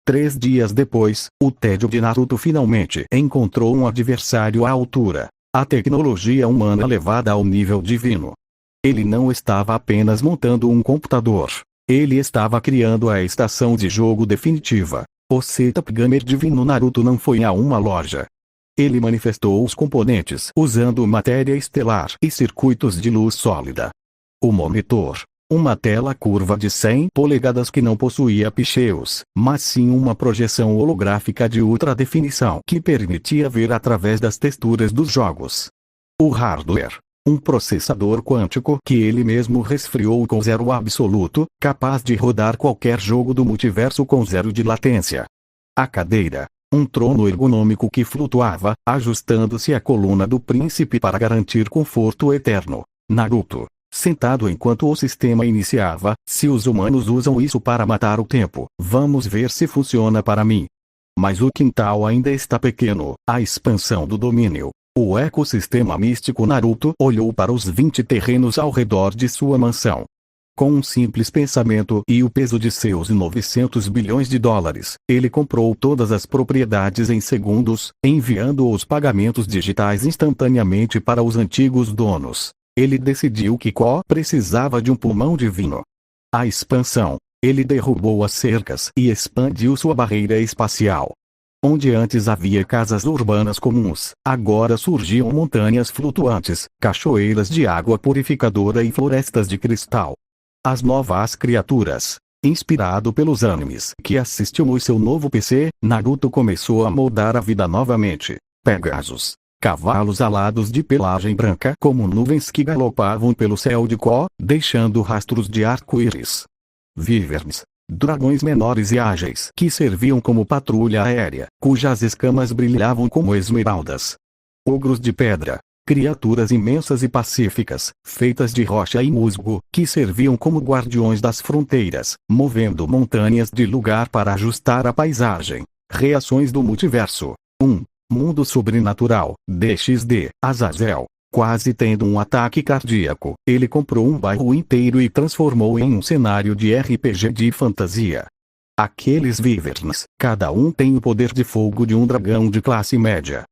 3 dias depois, o tédio de Naruto finalmente encontrou um adversário à altura. A tecnologia humana levada ao nível divino. Ele não estava apenas montando um computador. Ele estava criando a estação de jogo definitiva. O setup gamer divino Naruto não foi a uma loja. Ele manifestou os componentes usando matéria estelar e circuitos de luz sólida. O monitor. Uma tela curva de 100 polegadas que não possuía picheos, mas sim uma projeção holográfica de ultra definição que permitia ver através das texturas dos jogos. O hardware. Um processador quântico que ele mesmo resfriou com zero absoluto, capaz de rodar qualquer jogo do multiverso com zero de latência. A cadeira. Um trono ergonômico que flutuava, ajustando-se à coluna do príncipe para garantir conforto eterno. Naruto. Sentado enquanto o sistema iniciava. Se os humanos usam isso para matar o tempo, vamos ver se funciona para mim. Mas o quintal ainda está pequeno. A expansão do domínio. O ecossistema místico. Naruto olhou para os 20 terrenos ao redor de sua mansão. Com um simples pensamento e o peso de seus 900 bilhões de dólares, ele comprou todas as propriedades em segundos, enviando os pagamentos digitais instantaneamente para os antigos donos. Ele decidiu que Ko precisava de um pulmão divino. A expansão. Ele derrubou as cercas e expandiu sua barreira espacial. Onde antes havia casas urbanas comuns, agora surgiam montanhas flutuantes, cachoeiras de água purificadora e florestas de cristal. As novas criaturas. Inspirado pelos animes que assistiu no seu novo PC, Naruto começou a moldar a vida novamente. Pegasus. Cavalos alados de pelagem branca como nuvens que galopavam pelo céu de Ko, deixando rastros de arco-íris. Wyverns. Dragões menores e ágeis que serviam como patrulha aérea, cujas escamas brilhavam como esmeraldas. Ogros de pedra. Criaturas imensas e pacíficas, feitas de rocha e musgo, que serviam como guardiões das fronteiras, movendo montanhas de lugar para ajustar a paisagem. Reações do multiverso. 1. Mundo sobrenatural. DXD. Azazel. Quase tendo um ataque cardíaco, ele comprou um bairro inteiro e transformou em um cenário de RPG de fantasia. Aqueles Wyverns, cada um tem o poder de fogo de um dragão de classe média.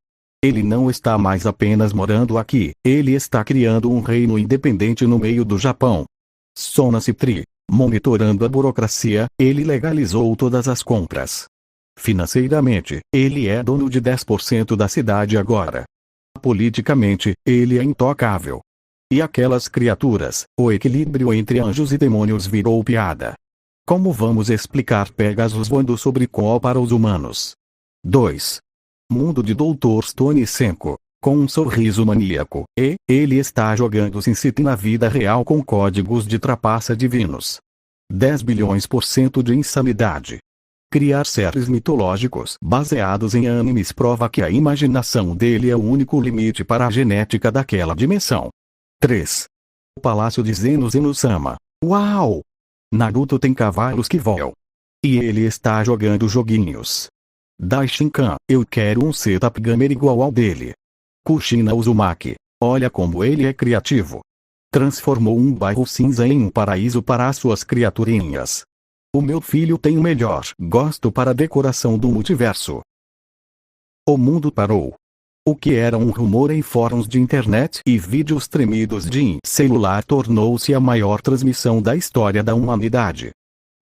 Ele não está mais apenas morando aqui, ele está criando um reino independente no meio do Japão. Sonance Tree. Monitorando a burocracia, ele legalizou todas as compras. Financeiramente, ele é dono de 10% da cidade agora. Politicamente, ele é intocável. E aquelas criaturas, o equilíbrio entre anjos e demônios virou piada. Como vamos explicar Pegasus voando sobre Ko para os humanos? 2. Mundo de Dr. Stone 5. Com um sorriso maníaco, ele está jogando SimCity na vida real com códigos de trapaça divinos. 10 bilhões% de insanidade. Criar séries mitológicos baseados em animes prova que a imaginação dele é o único limite para a genética daquela dimensão. 3. O Palácio de Zeno-Zeno-sama. Uau! Naruto tem cavalos que voam. E ele está jogando joguinhos. Daishinkan, eu quero um setup gamer igual ao dele. Kushina Uzumaki, olha como ele é criativo. Transformou um bairro cinza em um paraíso para as suas criaturinhas. O meu filho tem o melhor gosto para a decoração do multiverso. O mundo parou. O que era um rumor em fóruns de internet e vídeos tremidos de celular tornou-se a maior transmissão da história da humanidade.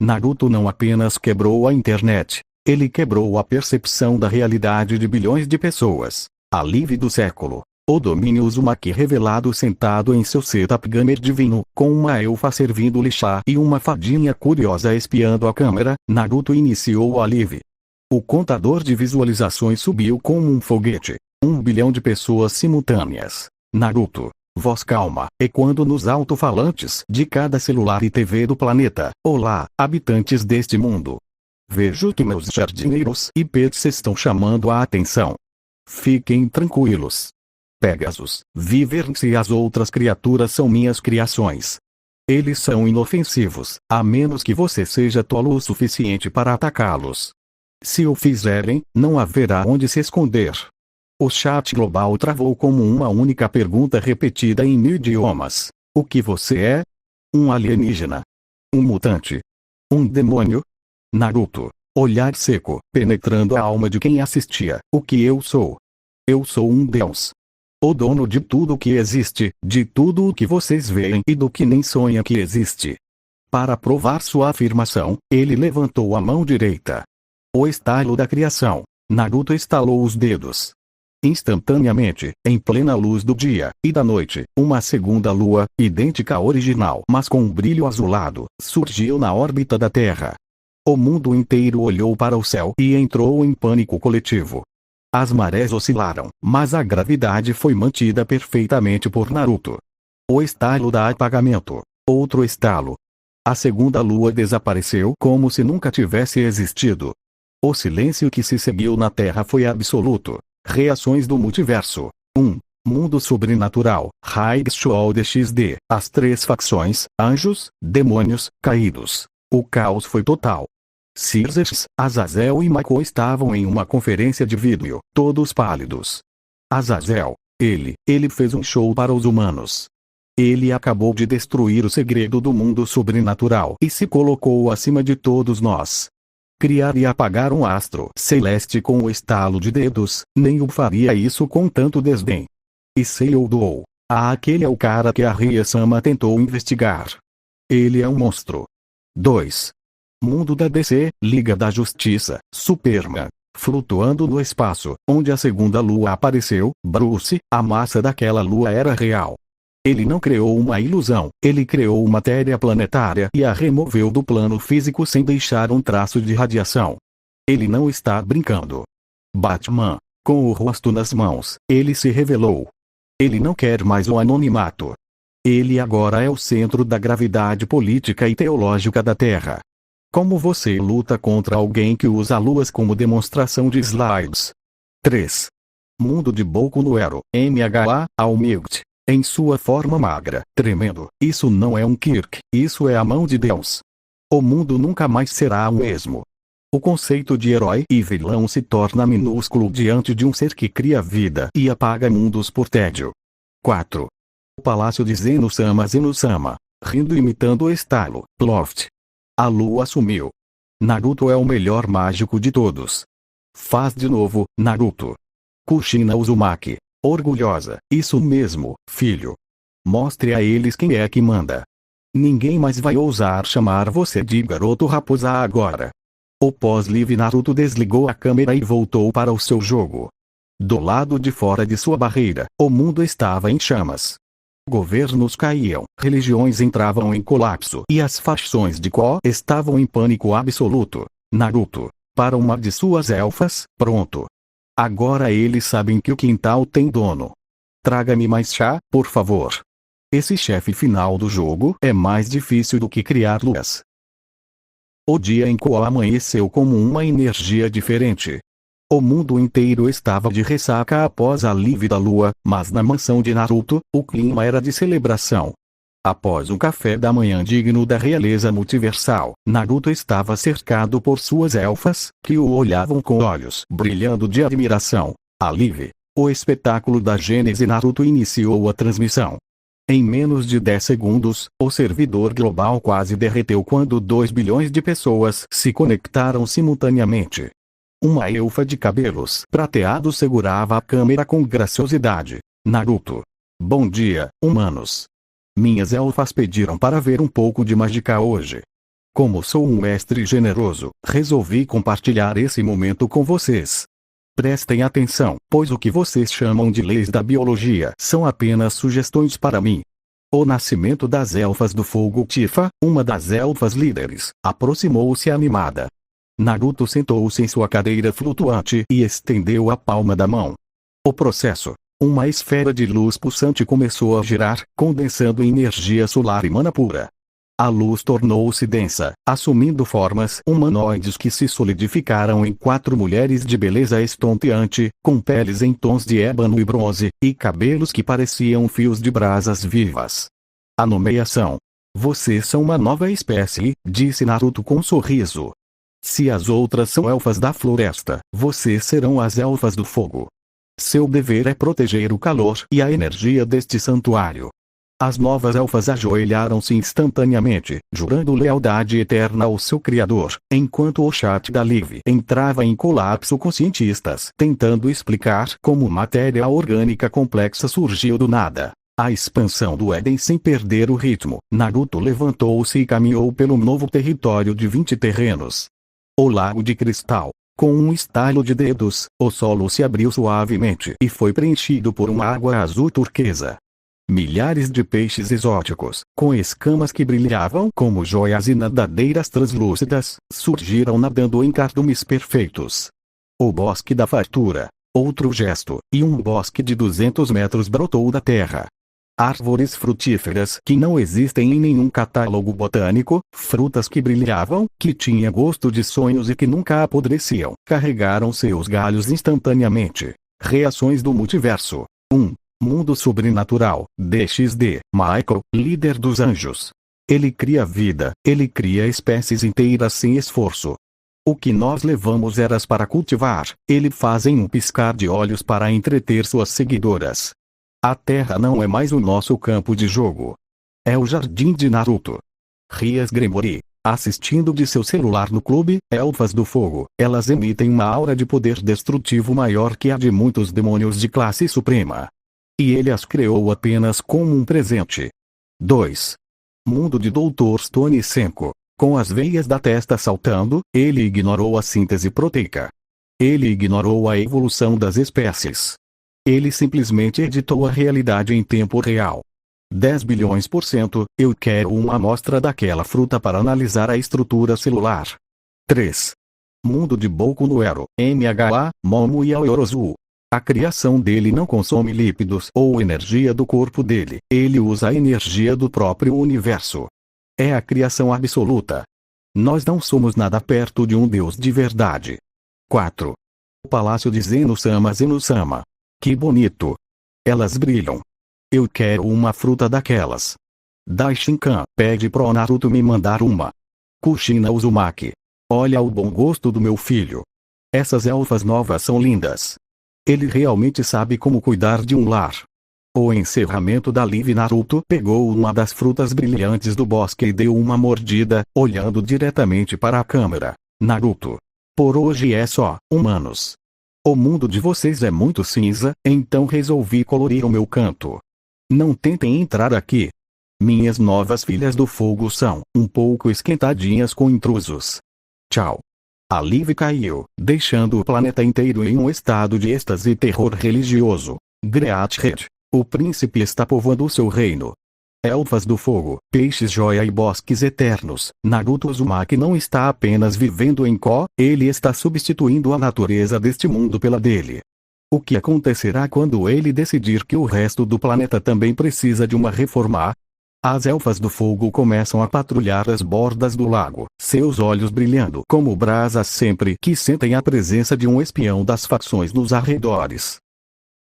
Naruto não apenas quebrou a internet, ele quebrou a percepção da realidade de bilhões de pessoas. A live do século. O domínio Uzumaki revelado sentado em seu setup gamer divino, com uma elfa servindo-lhe chá e uma fadinha curiosa espiando a câmera, Naruto iniciou a live. O contador de visualizações subiu como um foguete. 1 bilhão de pessoas simultâneas. Naruto. Voz calma, ecoando nos alto-falantes de cada celular e TV do planeta. Olá, habitantes deste mundo. Vejo que meus jardineiros e pets estão chamando a atenção. Fiquem tranquilos. Pegasus, Wyverns e as outras criaturas são minhas criações. Eles são inofensivos, a menos que você seja tolo o suficiente para atacá-los. Se o fizerem, não haverá onde se esconder. O chat global travou como uma única pergunta repetida em 1000 idiomas. O que você é? Um alienígena? Um mutante? Um demônio? Naruto, olhar seco, penetrando a alma de quem assistia. O que eu sou? Eu sou um deus. O dono de tudo o que existe, de tudo o que vocês veem e do que nem sonham que existe. Para provar sua afirmação, ele levantou a mão direita. O estalo da criação. Naruto estalou os dedos. Instantaneamente, em plena luz do dia e da noite, uma segunda lua, idêntica à original mas com um brilho azulado, surgiu na órbita da Terra. O mundo inteiro olhou para o céu e entrou em pânico coletivo. As marés oscilaram, mas a gravidade foi mantida perfeitamente por Naruto. O estalo da apagamento. Outro estalo. A segunda lua desapareceu como se nunca tivesse existido. O silêncio que se seguiu na Terra foi absoluto. Reações do multiverso. 1. Mundo sobrenatural. High-Show DXD. As três facções, anjos, demônios, caídos. O caos foi total. Xerxes, Azazel e Mako estavam em uma conferência de vídeo, todos pálidos. Azazel. Ele fez um show para os humanos. Ele acabou de destruir o segredo do mundo sobrenatural e se colocou acima de todos nós. Criar e apagar um astro celeste com o estalo de dedos, nem o faria isso com tanto desdém. E Seiyuu. Aquele é o cara que a Rie-sama tentou investigar. Ele é um monstro. 2. Mundo da DC, Liga da Justiça, Superman. Flutuando no espaço, onde a segunda lua apareceu, Bruce, a massa daquela lua era real. Ele não criou uma ilusão, ele criou matéria planetária e a removeu do plano físico sem deixar um traço de radiação. Ele não está brincando. Batman, com o rosto nas mãos, ele se revelou. Ele não quer mais o anonimato. Ele agora é o centro da gravidade política e teológica da Terra. Como você luta contra alguém que usa luas como demonstração de slides? 3. Mundo de Boku no Hero, MHA, Almighty. Em sua forma magra, tremendo. Isso não é um Kirk, isso é a mão de Deus. O mundo nunca mais será o mesmo. O conceito de herói e vilão se torna minúsculo diante de um ser que cria vida e apaga mundos por tédio. 4. O palácio de Zeno-sama Zeno-sama, rindo imitando o estalo, Loft. A lua sumiu. Naruto é o melhor mágico de todos. Faz de novo, Naruto. Kushina Uzumaki. Orgulhosa, isso mesmo, filho. Mostre a eles quem é que manda. Ninguém mais vai ousar chamar você de garoto raposa agora. O pós-live Naruto desligou a câmera e voltou para o seu jogo. Do lado de fora de sua barreira, o mundo estava em chamas. Governos caíam, religiões entravam em colapso e as facções de Ko estavam em pânico absoluto. Naruto, para uma de suas elfas, pronto. Agora eles sabem que o quintal tem dono. Traga-me mais chá, por favor. Esse chefe final do jogo é mais difícil do que criar luas. O dia em Ko amanheceu como uma energia diferente. O mundo inteiro estava de ressaca após a lívida lua, mas na mansão de Naruto, o clima era de celebração. Após um café da manhã digno da realeza multiversal, Naruto estava cercado por suas elfas, que o olhavam com olhos brilhando de admiração. Alívio. O espetáculo da Gênese Naruto iniciou a transmissão. Em menos de 10 segundos, o servidor global quase derreteu quando 2 bilhões de pessoas se conectaram simultaneamente. Uma elfa de cabelos prateados segurava a câmera com graciosidade. Naruto. Bom dia, humanos. Minhas elfas pediram para ver um pouco de mágica hoje. Como sou um mestre generoso, resolvi compartilhar esse momento com vocês. Prestem atenção, pois o que vocês chamam de leis da biologia são apenas sugestões para mim. O nascimento das elfas do fogo Tifa, uma das elfas líderes, aproximou-se animada. Naruto sentou-se em sua cadeira flutuante e estendeu a palma da mão. O processo. Uma esfera de luz pulsante começou a girar, condensando energia solar e mana pura. A luz tornou-se densa, assumindo formas humanoides que se solidificaram em 4 mulheres de beleza estonteante, com peles em tons de ébano e bronze, e cabelos que pareciam fios de brasas vivas. A nomeação. Vocês são uma nova espécie, disse Naruto com um sorriso. Se as outras são elfas da floresta, vocês serão as elfas do fogo. Seu dever é proteger o calor e a energia deste santuário. As novas elfas ajoelharam-se instantaneamente, jurando lealdade eterna ao seu criador, enquanto o chat da Live entrava em colapso com cientistas tentando explicar como matéria orgânica complexa surgiu do nada. A expansão do Éden sem perder o ritmo. Naruto levantou-se e caminhou pelo novo território de 20 terrenos. O lago de cristal. Com um estalo de dedos, o solo se abriu suavemente e foi preenchido por uma água azul turquesa. Milhares de peixes exóticos, com escamas que brilhavam como joias e nadadeiras translúcidas, surgiram nadando em cardumes perfeitos. O bosque da fartura. Outro gesto, e um bosque de 200 metros brotou da terra. Árvores frutíferas que não existem em nenhum catálogo botânico, frutas que brilhavam, que tinha gosto de sonhos e que nunca apodreciam, carregaram seus galhos instantaneamente. Reações do multiverso. 1. Mundo sobrenatural. DXD. Michael, líder dos anjos. Ele cria vida, ele cria espécies inteiras sem esforço. O que nós levamos eras para cultivar, ele faz em um piscar de olhos para entreter suas seguidoras. A Terra não é mais o nosso campo de jogo. É o jardim de Naruto. Rias Gremory. Assistindo de seu celular no clube, Elfas do Fogo, elas emitem uma aura de poder destrutivo maior que a de muitos demônios de classe suprema. E ele as criou apenas como um presente. 2. Mundo de Dr. Stone Senko. Com as veias da testa saltando, ele ignorou a síntese proteica. Ele ignorou a evolução das espécies. Ele simplesmente editou a realidade em tempo real. 10 bilhões%, eu quero uma amostra daquela fruta para analisar a estrutura celular. 3. Mundo de Boku no Hero, MHA, Momo e Aoyorozu. A criação dele não consome lípidos ou energia do corpo dele, ele usa a energia do próprio universo. É a criação absoluta. Nós não somos nada perto de um Deus de verdade. 4. O palácio de Zeno-sama Zeno-sama. Que bonito. Elas brilham. Eu quero uma fruta daquelas. Daishinkan pede pro Naruto me mandar uma. Kushina Uzumaki. Olha o bom gosto do meu filho. Essas elfas novas são lindas. Ele realmente sabe como cuidar de um lar. O encerramento da live. Naruto pegou uma das frutas brilhantes do bosque e deu uma mordida, olhando diretamente para a câmera. Naruto. Por hoje é só, humanos. O mundo de vocês é muito cinza, então resolvi colorir o meu canto. Não tentem entrar aqui. Minhas novas filhas do fogo são um pouco esquentadinhas com intrusos. Tchau. A live caiu, deixando o planeta inteiro em um estado de êxtase e terror religioso. Great. O príncipe está povoando o seu reino. Elfas do fogo, peixes joia e bosques eternos. Naruto Uzumaki não está apenas vivendo em Ko, ele está substituindo a natureza deste mundo pela dele. O que acontecerá quando ele decidir que o resto do planeta também precisa de uma reforma? As elfas do fogo começam a patrulhar as bordas do lago, seus olhos brilhando como brasas sempre que sentem a presença de um espião das facções nos arredores.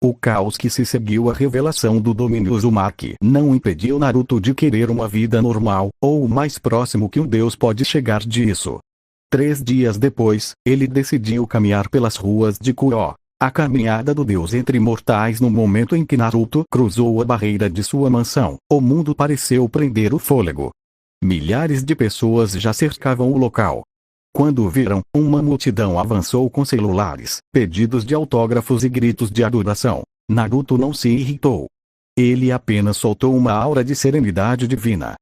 O caos que se seguiu à revelação do domínio Uzumaki não impediu Naruto de querer uma vida normal, ou o mais próximo que um deus pode chegar disso. 3 dias depois, ele decidiu caminhar pelas ruas de Kuo. A caminhada do deus entre mortais. No momento em que Naruto cruzou a barreira de sua mansão, o mundo pareceu prender o fôlego. Milhares de pessoas já cercavam o local. Quando viram, uma multidão avançou com celulares, pedidos de autógrafos e gritos de adoração. Naruto não se irritou. Ele apenas soltou uma aura de serenidade divina.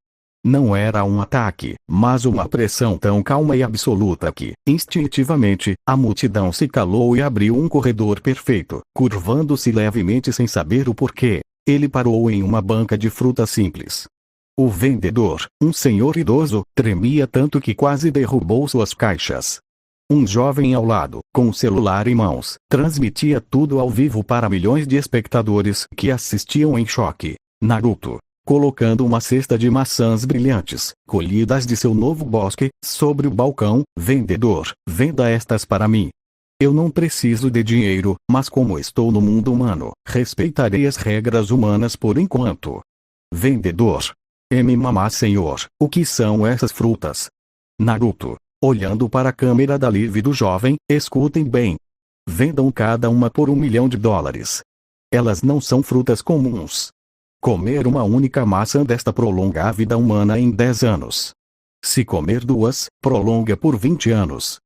Não era um ataque, mas uma pressão tão calma e absoluta que, instintivamente, a multidão se calou e abriu um corredor perfeito. Curvando-se levemente sem saber o porquê, ele parou em uma banca de frutas simples. O vendedor, um senhor idoso, tremia tanto que quase derrubou suas caixas. Um jovem ao lado, com o celular em mãos, transmitia tudo ao vivo para milhões de espectadores que assistiam em choque. Naruto, colocando uma cesta de maçãs brilhantes, colhidas de seu novo bosque, sobre o balcão. Vendedor, venda estas para mim. Eu não preciso de dinheiro, mas como estou no mundo humano, respeitarei as regras humanas por enquanto. Vendedor. Mamá senhor, o que são essas frutas? Naruto, olhando para a câmera da live do jovem, escutem bem. Vendam cada uma por $1 milhão. Elas não são frutas comuns. Comer uma única maçã desta prolonga a vida humana em 10 anos. Se comer 2, prolonga por 20 anos.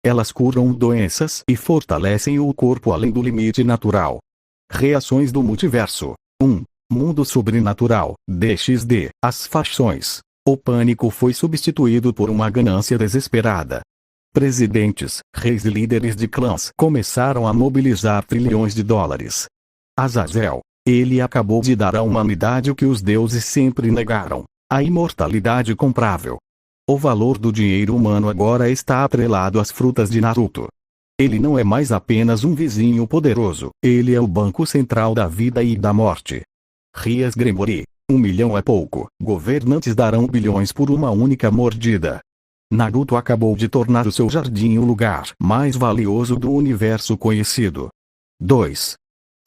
Elas curam doenças e fortalecem o corpo além do limite natural. Reações do multiverso. 1. Mundo sobrenatural, DXD, as facções. O pânico foi substituído por uma ganância desesperada. Presidentes, reis e líderes de clãs começaram a mobilizar trilhões de dólares. Azazel, ele acabou de dar à humanidade o que os deuses sempre negaram: a imortalidade comprável. O valor do dinheiro humano agora está atrelado às frutas de Naruto. Ele não é mais apenas um vizinho poderoso, ele é o banco central da vida e da morte. Rias Gremory. 1 milhão é pouco. Governantes darão bilhões por uma única mordida. Naruto acabou de tornar o seu jardim o lugar mais valioso do universo conhecido. 2.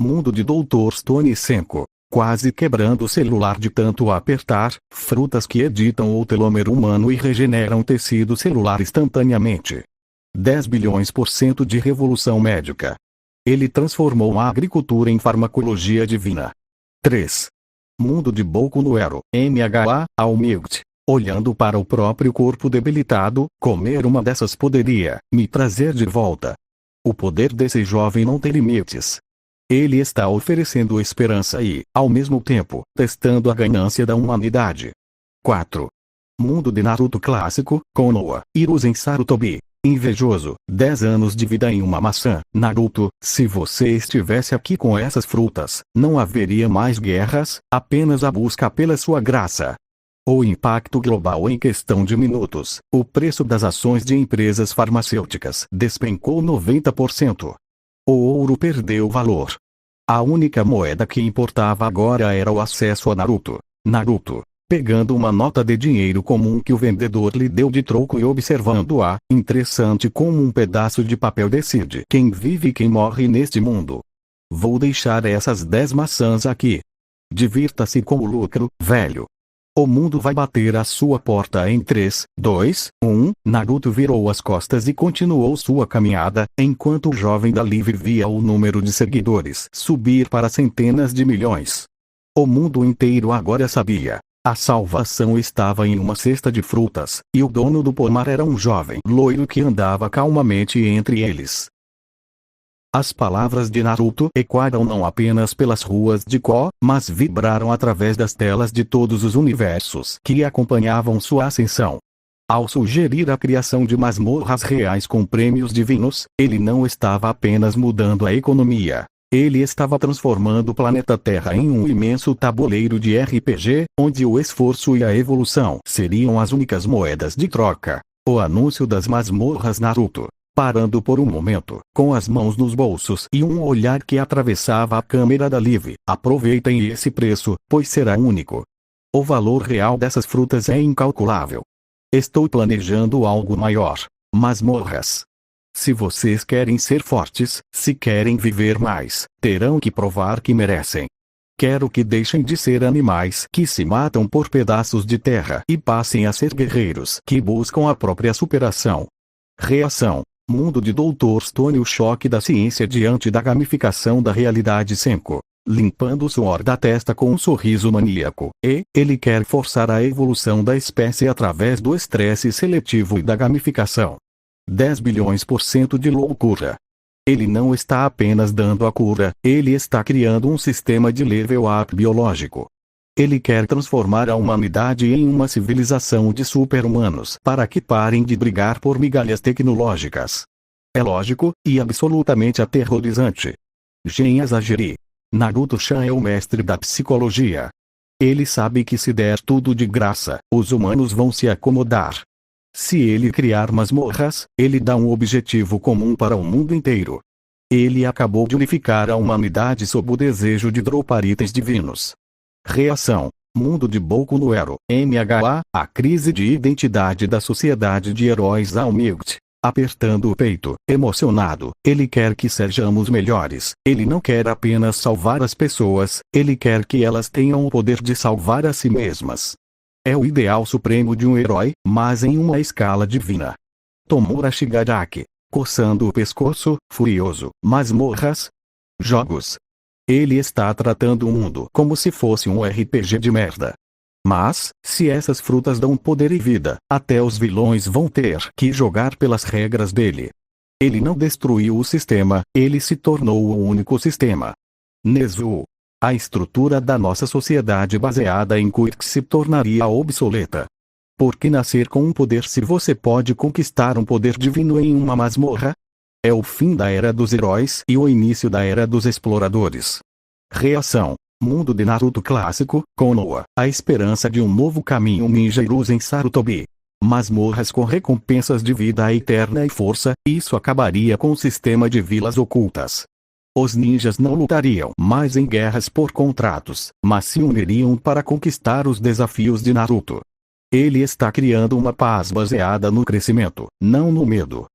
Mundo de Dr. Stone Senko. Quase quebrando o celular de tanto apertar. Frutas que editam o telômero humano e regeneram tecido celular instantaneamente. 10 bilhões% de revolução médica. Ele transformou a agricultura em farmacologia divina. 3. Mundo de Boku no Hero, MHA, Almighty. Olhando para o próprio corpo debilitado, comer uma dessas poderia me trazer de volta. O poder desse jovem não tem limites. Ele está oferecendo esperança e, ao mesmo tempo, testando a ganância da humanidade. 4. Mundo de Naruto clássico, Konoha, Hiruzen Sarutobi. Invejoso, 10 anos de vida em uma maçã. Naruto, se você estivesse aqui com essas frutas, não haveria mais guerras, apenas a busca pela sua graça. O impacto global em questão de minutos. O preço das ações de empresas farmacêuticas despencou 90%. O ouro perdeu valor. A única moeda que importava agora era o acesso a Naruto. Naruto, pegando uma nota de dinheiro comum que o vendedor lhe deu de troco e observando-a, interessante como um pedaço de papel decide quem vive e quem morre neste mundo. Vou deixar essas 10 maçãs aqui. Divirta-se com o lucro, velho. O mundo vai bater à sua porta em 3, 2, 1. Naruto virou as costas e continuou sua caminhada, enquanto o jovem dali via o número de seguidores subir para centenas de milhões. O mundo inteiro agora sabia. A salvação estava em uma cesta de frutas, e o dono do pomar era um jovem loiro que andava calmamente entre eles. As palavras de Naruto ecoaram não apenas pelas ruas de Ko, mas vibraram através das telas de todos os universos que acompanhavam sua ascensão. Ao sugerir a criação de masmorras reais com prêmios divinos, ele não estava apenas mudando a economia. Ele estava transformando o planeta Terra em um imenso tabuleiro de RPG, onde o esforço e a evolução seriam as únicas moedas de troca. O anúncio das masmorras Naruto. Parando por um momento, com as mãos nos bolsos e um olhar que atravessava a câmera da Live. Aproveitem esse preço, pois será único. O valor real dessas frutas é incalculável. Estou planejando algo maior. Masmorras. Se vocês querem ser fortes, se querem viver mais, terão que provar que merecem. Quero que deixem de ser animais que se matam por pedaços de terra e passem a ser guerreiros que buscam a própria superação. Reação. Mundo de Dr. Stone. O choque da ciência diante da gamificação da realidade. 5. Limpando o suor da testa com um sorriso maníaco. Ele quer forçar a evolução da espécie através do estresse seletivo e da gamificação. 10 bilhões% de loucura. Ele não está apenas dando a cura, ele está criando um sistema de level up biológico. Ele quer transformar a humanidade em uma civilização de super-humanos para que parem de brigar por migalhas tecnológicas. É lógico, e absolutamente aterrorizante. Gen Exageri. Naruto-chan é o mestre da psicologia. Ele sabe que se der tudo de graça, os humanos vão se acomodar. Se ele criar masmorras, ele dá um objetivo comum para o mundo inteiro. Ele acabou de unificar a humanidade sob o desejo de dropar itens divinos. Reação. Mundo de Boku no Hero. MHA. A crise de identidade da sociedade de heróis Almighty. Apertando o peito, emocionado, ele quer que sejamos melhores. Ele não quer apenas salvar as pessoas, ele quer que elas tenham o poder de salvar a si mesmas. É o ideal supremo de um herói, mas em uma escala divina. Tomura Shigaraki. Coçando o pescoço, furioso. Masmorras. Jogos. Ele está tratando o mundo como se fosse um RPG de merda. Mas, se essas frutas dão poder e vida, até os vilões vão ter que jogar pelas regras dele. Ele não destruiu o sistema, ele se tornou o único sistema. Nezu. A estrutura da nossa sociedade baseada em quirks se tornaria obsoleta. Por que nascer com um poder se você pode conquistar um poder divino em uma masmorra? É o fim da era dos heróis e o início da era dos exploradores. Reação. Mundo de Naruto clássico, Konoha. A esperança de um novo caminho ninja Hiruzen Sarutobi. Masmorras com recompensas de vida eterna e força, isso acabaria com o sistema de vilas ocultas. Os ninjas não lutariam mais em guerras por contratos, mas se uniriam para conquistar os desafios de Naruto. Ele está criando uma paz baseada no crescimento, não no medo.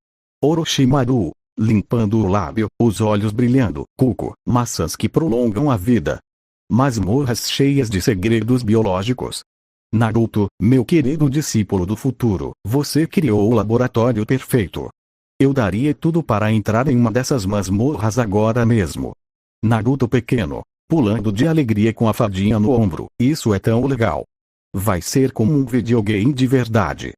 Orochimaru. Limpando o lábio, os olhos brilhando. Cuco. Maçãs que prolongam a vida. Masmorras cheias de segredos biológicos. Naruto, meu querido discípulo do futuro, você criou o laboratório perfeito. Eu daria tudo para entrar em uma dessas masmorras agora mesmo. Naruto pequeno, pulando de alegria com a fadinha no ombro, isso é tão legal. Vai ser como um videogame de verdade.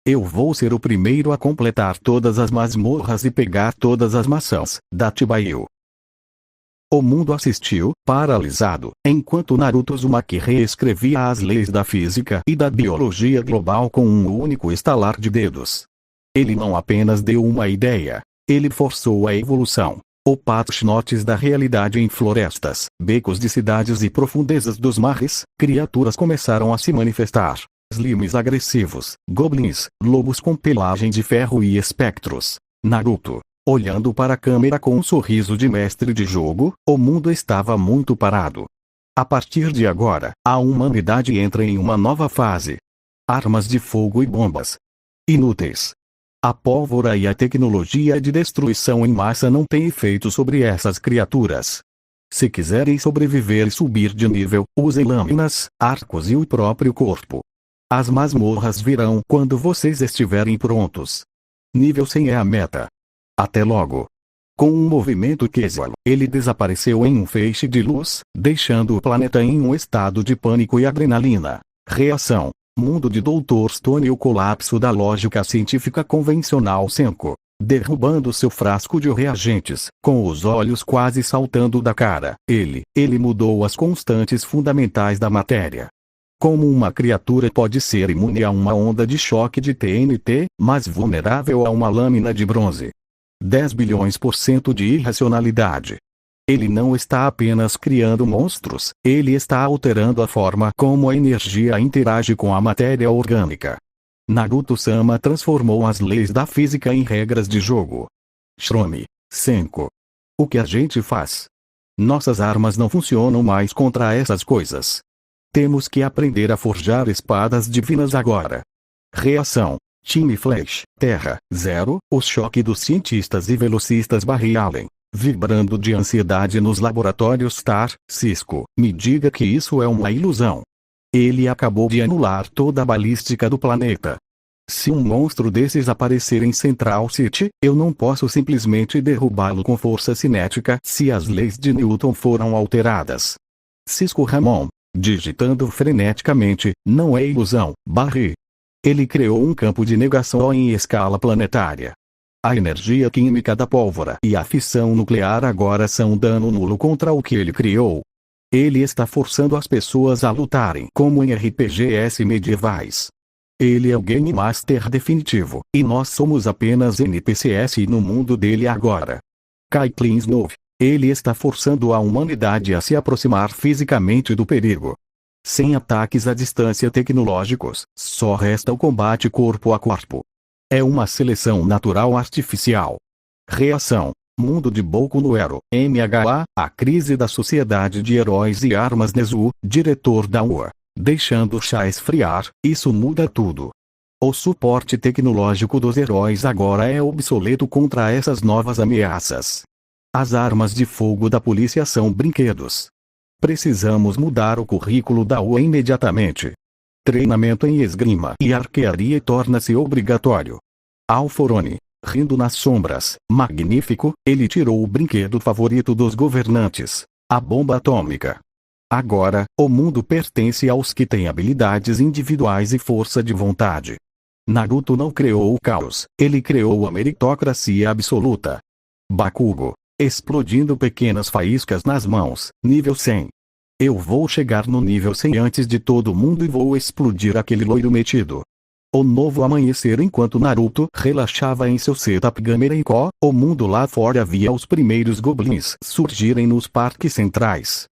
Eu vou ser o primeiro a completar todas as masmorras e pegar todas as maçãs, da Chibayu. O mundo assistiu, paralisado, enquanto Naruto Uzumaki reescrevia as leis da física e da biologia global com um único estalar de dedos. Ele não apenas deu uma ideia, ele forçou a evolução. O patchnotes da realidade em florestas, becos de cidades e profundezas dos mares, criaturas começaram a se manifestar. Slimes agressivos, goblins, lobos com pelagem de ferro e espectros. Naruto, olhando para a câmera com um sorriso de mestre de jogo, o mundo estava muito parado. A partir de agora, a humanidade entra em uma nova fase. Armas de fogo e bombas. Inúteis. A pólvora e a tecnologia de destruição em massa não têm efeito sobre essas criaturas. Se quiserem sobreviver e subir de nível, usem lâminas, arcos e o próprio corpo. As masmorras virão quando vocês estiverem prontos. Nível 100 é a meta. Até logo. Com um movimento casual, ele desapareceu em um feixe de luz, deixando o planeta em um estado de pânico e adrenalina. Reação. Mundo de Dr. Stone e o colapso da lógica científica convencional Senko. Derrubando seu frasco de reagentes, com os olhos quase saltando da cara, ele mudou as constantes fundamentais da matéria. Como uma criatura pode ser imune a uma onda de choque de TNT, mas vulnerável a uma lâmina de bronze? 10 bilhões% de irracionalidade. Ele não está apenas criando monstros, ele está alterando a forma como a energia interage com a matéria orgânica. Naruto-sama transformou as leis da física em regras de jogo. Shrome. Senko. O que a gente faz? Nossas armas não funcionam mais contra essas coisas. Temos que aprender a forjar espadas divinas agora. Reação. Time Flash. Terra. 0. O choque dos cientistas e velocistas Barry Allen. Vibrando de ansiedade nos laboratórios Star. Cisco. Me diga que isso é uma ilusão. Ele acabou de anular toda a balística do planeta. Se um monstro desses aparecer em Central City, eu não posso simplesmente derrubá-lo com força cinética se as leis de Newton foram alteradas. Cisco Ramon. Digitando freneticamente, não é ilusão, Barry. Ele criou um campo de negação em escala planetária. A energia química da pólvora e a fissão nuclear agora são dano nulo contra o que ele criou. Ele está forçando as pessoas a lutarem como em RPGs medievais. Ele é o Game Master definitivo, e nós somos apenas NPCs no mundo dele agora. Caitlyn Snow. Ele está forçando a humanidade a se aproximar fisicamente do perigo. Sem ataques à distância tecnológicos, só resta o combate corpo a corpo. É uma seleção natural artificial. Reação. Mundo de Boku no Hero, MHA, a crise da sociedade de heróis e armas Nezu, diretor da UA. Deixando o chá esfriar, isso muda tudo. O suporte tecnológico dos heróis agora é obsoleto contra essas novas ameaças. As armas de fogo da polícia são brinquedos. Precisamos mudar o currículo da UA imediatamente. Treinamento em esgrima e arquearia torna-se obrigatório. Alforone. Rindo nas sombras, magnífico, ele tirou o brinquedo favorito dos governantes, a bomba atômica. Agora, o mundo pertence aos que têm habilidades individuais e força de vontade. Naruto não criou o caos, ele criou a meritocracia absoluta. Bakugo. Explodindo pequenas faíscas nas mãos, nível 100. Eu vou chegar no nível 100 antes de todo mundo e vou explodir aquele loiro metido. O novo amanhecer. Enquanto Naruto relaxava em seu setup Gamerenko, o mundo lá fora via os primeiros goblins surgirem nos parques centrais.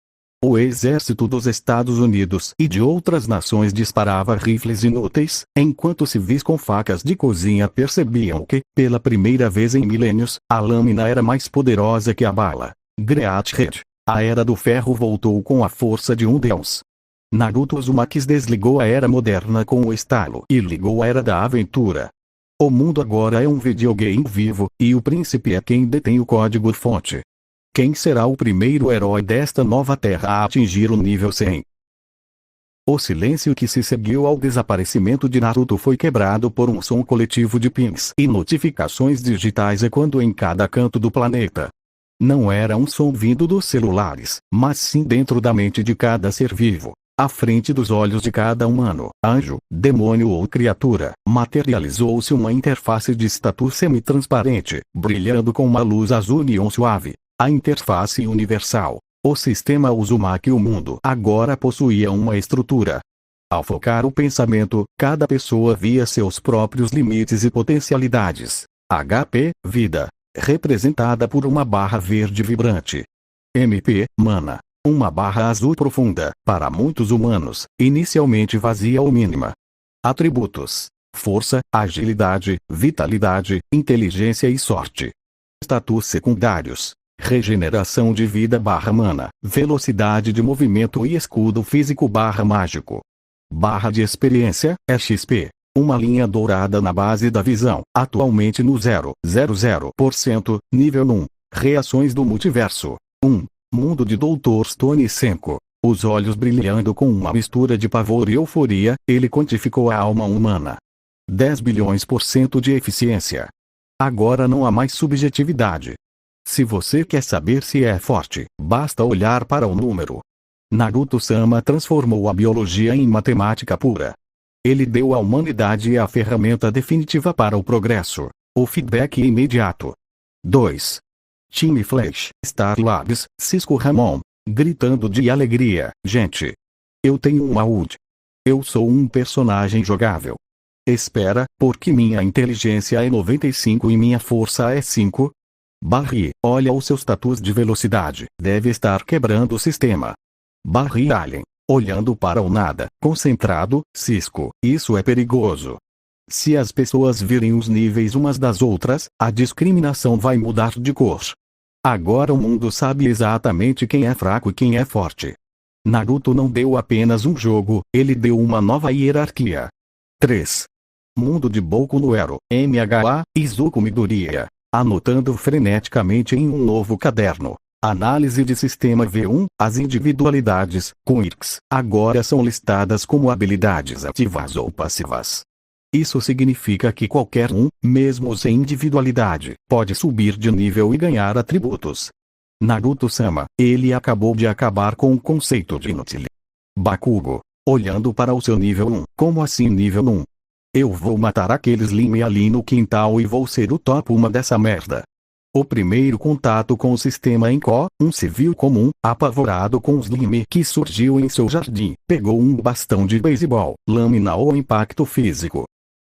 O exército dos Estados Unidos e de outras nações disparava rifles inúteis, enquanto civis com facas de cozinha percebiam que, pela primeira vez em milênios, a lâmina era mais poderosa que a bala. Great Red. A Era do Ferro voltou com a força de um deus. Naruto Uzumaki desligou a Era Moderna com o estalo e ligou a Era da Aventura. O mundo agora é um videogame vivo, e o príncipe é quem detém o código-fonte. Quem será o primeiro herói desta nova terra a atingir o nível 100? O silêncio que se seguiu ao desaparecimento de Naruto foi quebrado por um som coletivo de pings e notificações digitais ecoando em cada canto do planeta. Não era um som vindo dos celulares, mas sim dentro da mente de cada ser vivo. À frente dos olhos de cada humano, anjo, demônio ou criatura, materializou-se uma interface de status semi-transparente, brilhando com uma luz azul neon suave. A interface universal. O sistema Uzumaki. O mundo agora possuía uma estrutura. Ao focar o pensamento, cada pessoa via seus próprios limites e potencialidades. HP, vida, representada por uma barra verde vibrante. MP, mana. Uma barra azul profunda, para muitos humanos, inicialmente vazia ou mínima. Atributos: força, agilidade, vitalidade, inteligência e sorte. Status secundários: Regeneração de vida / mana, velocidade de movimento e escudo físico / mágico. Barra de experiência, XP. Uma linha dourada na base da visão, atualmente no 0,00%, nível 1. Reações do multiverso. 1. Mundo de Dr. Stone 5. Os olhos brilhando com uma mistura de pavor e euforia, ele quantificou a alma humana. 10 bilhões % de eficiência. Agora não há mais subjetividade. Se você quer saber se é forte, basta olhar para o número. Naruto-sama transformou a biologia em matemática pura. Ele deu à humanidade a ferramenta definitiva para o progresso: o feedback imediato. 2. Time Flash, Star Labs, Cisco Ramon, gritando de alegria: gente! Eu tenho um AUD. Eu sou um personagem jogável. Espera, porque minha inteligência é 95 e minha força é 5? Barry, olha os seus tatus de velocidade, deve estar quebrando o sistema. Barry Allen, olhando para o nada, concentrado: Cisco, isso é perigoso. Se as pessoas virem os níveis umas das outras, a discriminação vai mudar de cor. Agora o mundo sabe exatamente quem é fraco e quem é forte. Naruto não deu apenas um jogo, ele deu uma nova hierarquia. 3. Mundo de Boku no Hero, MHA, Izuku Midoriya, anotando freneticamente em um novo caderno. Análise de sistema V1, as individualidades, quirks, agora são listadas como habilidades ativas ou passivas. Isso significa que qualquer um, mesmo sem individualidade, pode subir de nível e ganhar atributos. Naruto-sama, ele acabou de acabar com o conceito de inútil. Bakugo, olhando para o seu nível 1, como assim nível 1? Eu vou matar aqueles Lime ali no quintal e vou ser o top 1 dessa merda. O primeiro contato com o sistema Enko, um civil comum, apavorado com os Lime que surgiu em seu jardim, pegou um bastão de beisebol, lâmina ou impacto físico.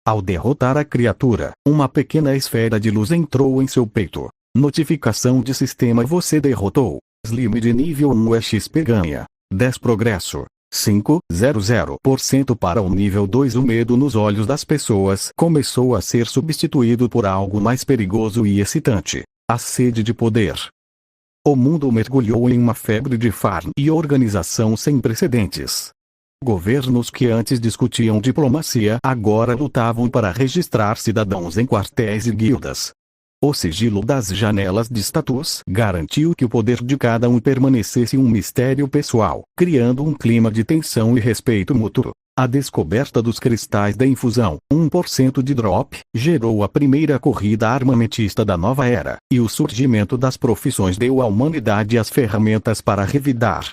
Ao derrotar a criatura, uma pequena esfera de luz entrou em seu peito. Notificação de sistema: você derrotou. Slime de nível 1 XP ganha 10 progresso. 5,00% para o nível 2. O medo nos olhos das pessoas começou a ser substituído por algo mais perigoso e excitante: a sede de poder. O mundo mergulhou em uma febre de farm e organização sem precedentes. Governos que antes discutiam diplomacia agora lutavam para registrar cidadãos em quartéis e guildas. O sigilo das janelas de status garantiu que o poder de cada um permanecesse um mistério pessoal, criando um clima de tensão e respeito mútuo. A descoberta dos cristais da infusão, 1% de drop, gerou a primeira corrida armamentista da nova era, e o surgimento das profissões deu à humanidade as ferramentas para revidar.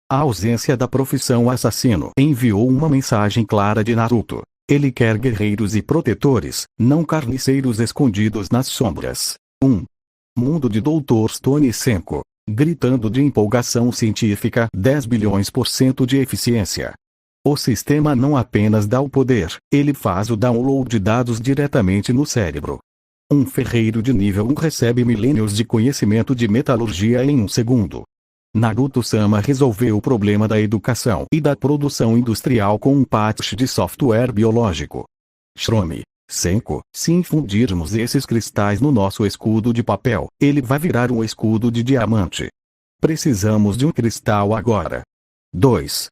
A ausência da profissão assassino enviou uma mensagem clara de Naruto: ele quer guerreiros e protetores, não carniceiros escondidos nas sombras. 1. Mundo de Dr. Stone 5, gritando de empolgação científica: 10 bilhões % de eficiência. O sistema não apenas dá o poder, ele faz o download de dados diretamente no cérebro. Um ferreiro de nível 1 recebe milênios de conhecimento de metalurgia em um segundo. Naruto-sama resolveu o problema da educação e da produção industrial com um patch de software biológico. Chrome 5. Se infundirmos esses cristais no nosso escudo de papel, ele vai virar um escudo de diamante. Precisamos de um cristal agora. 2.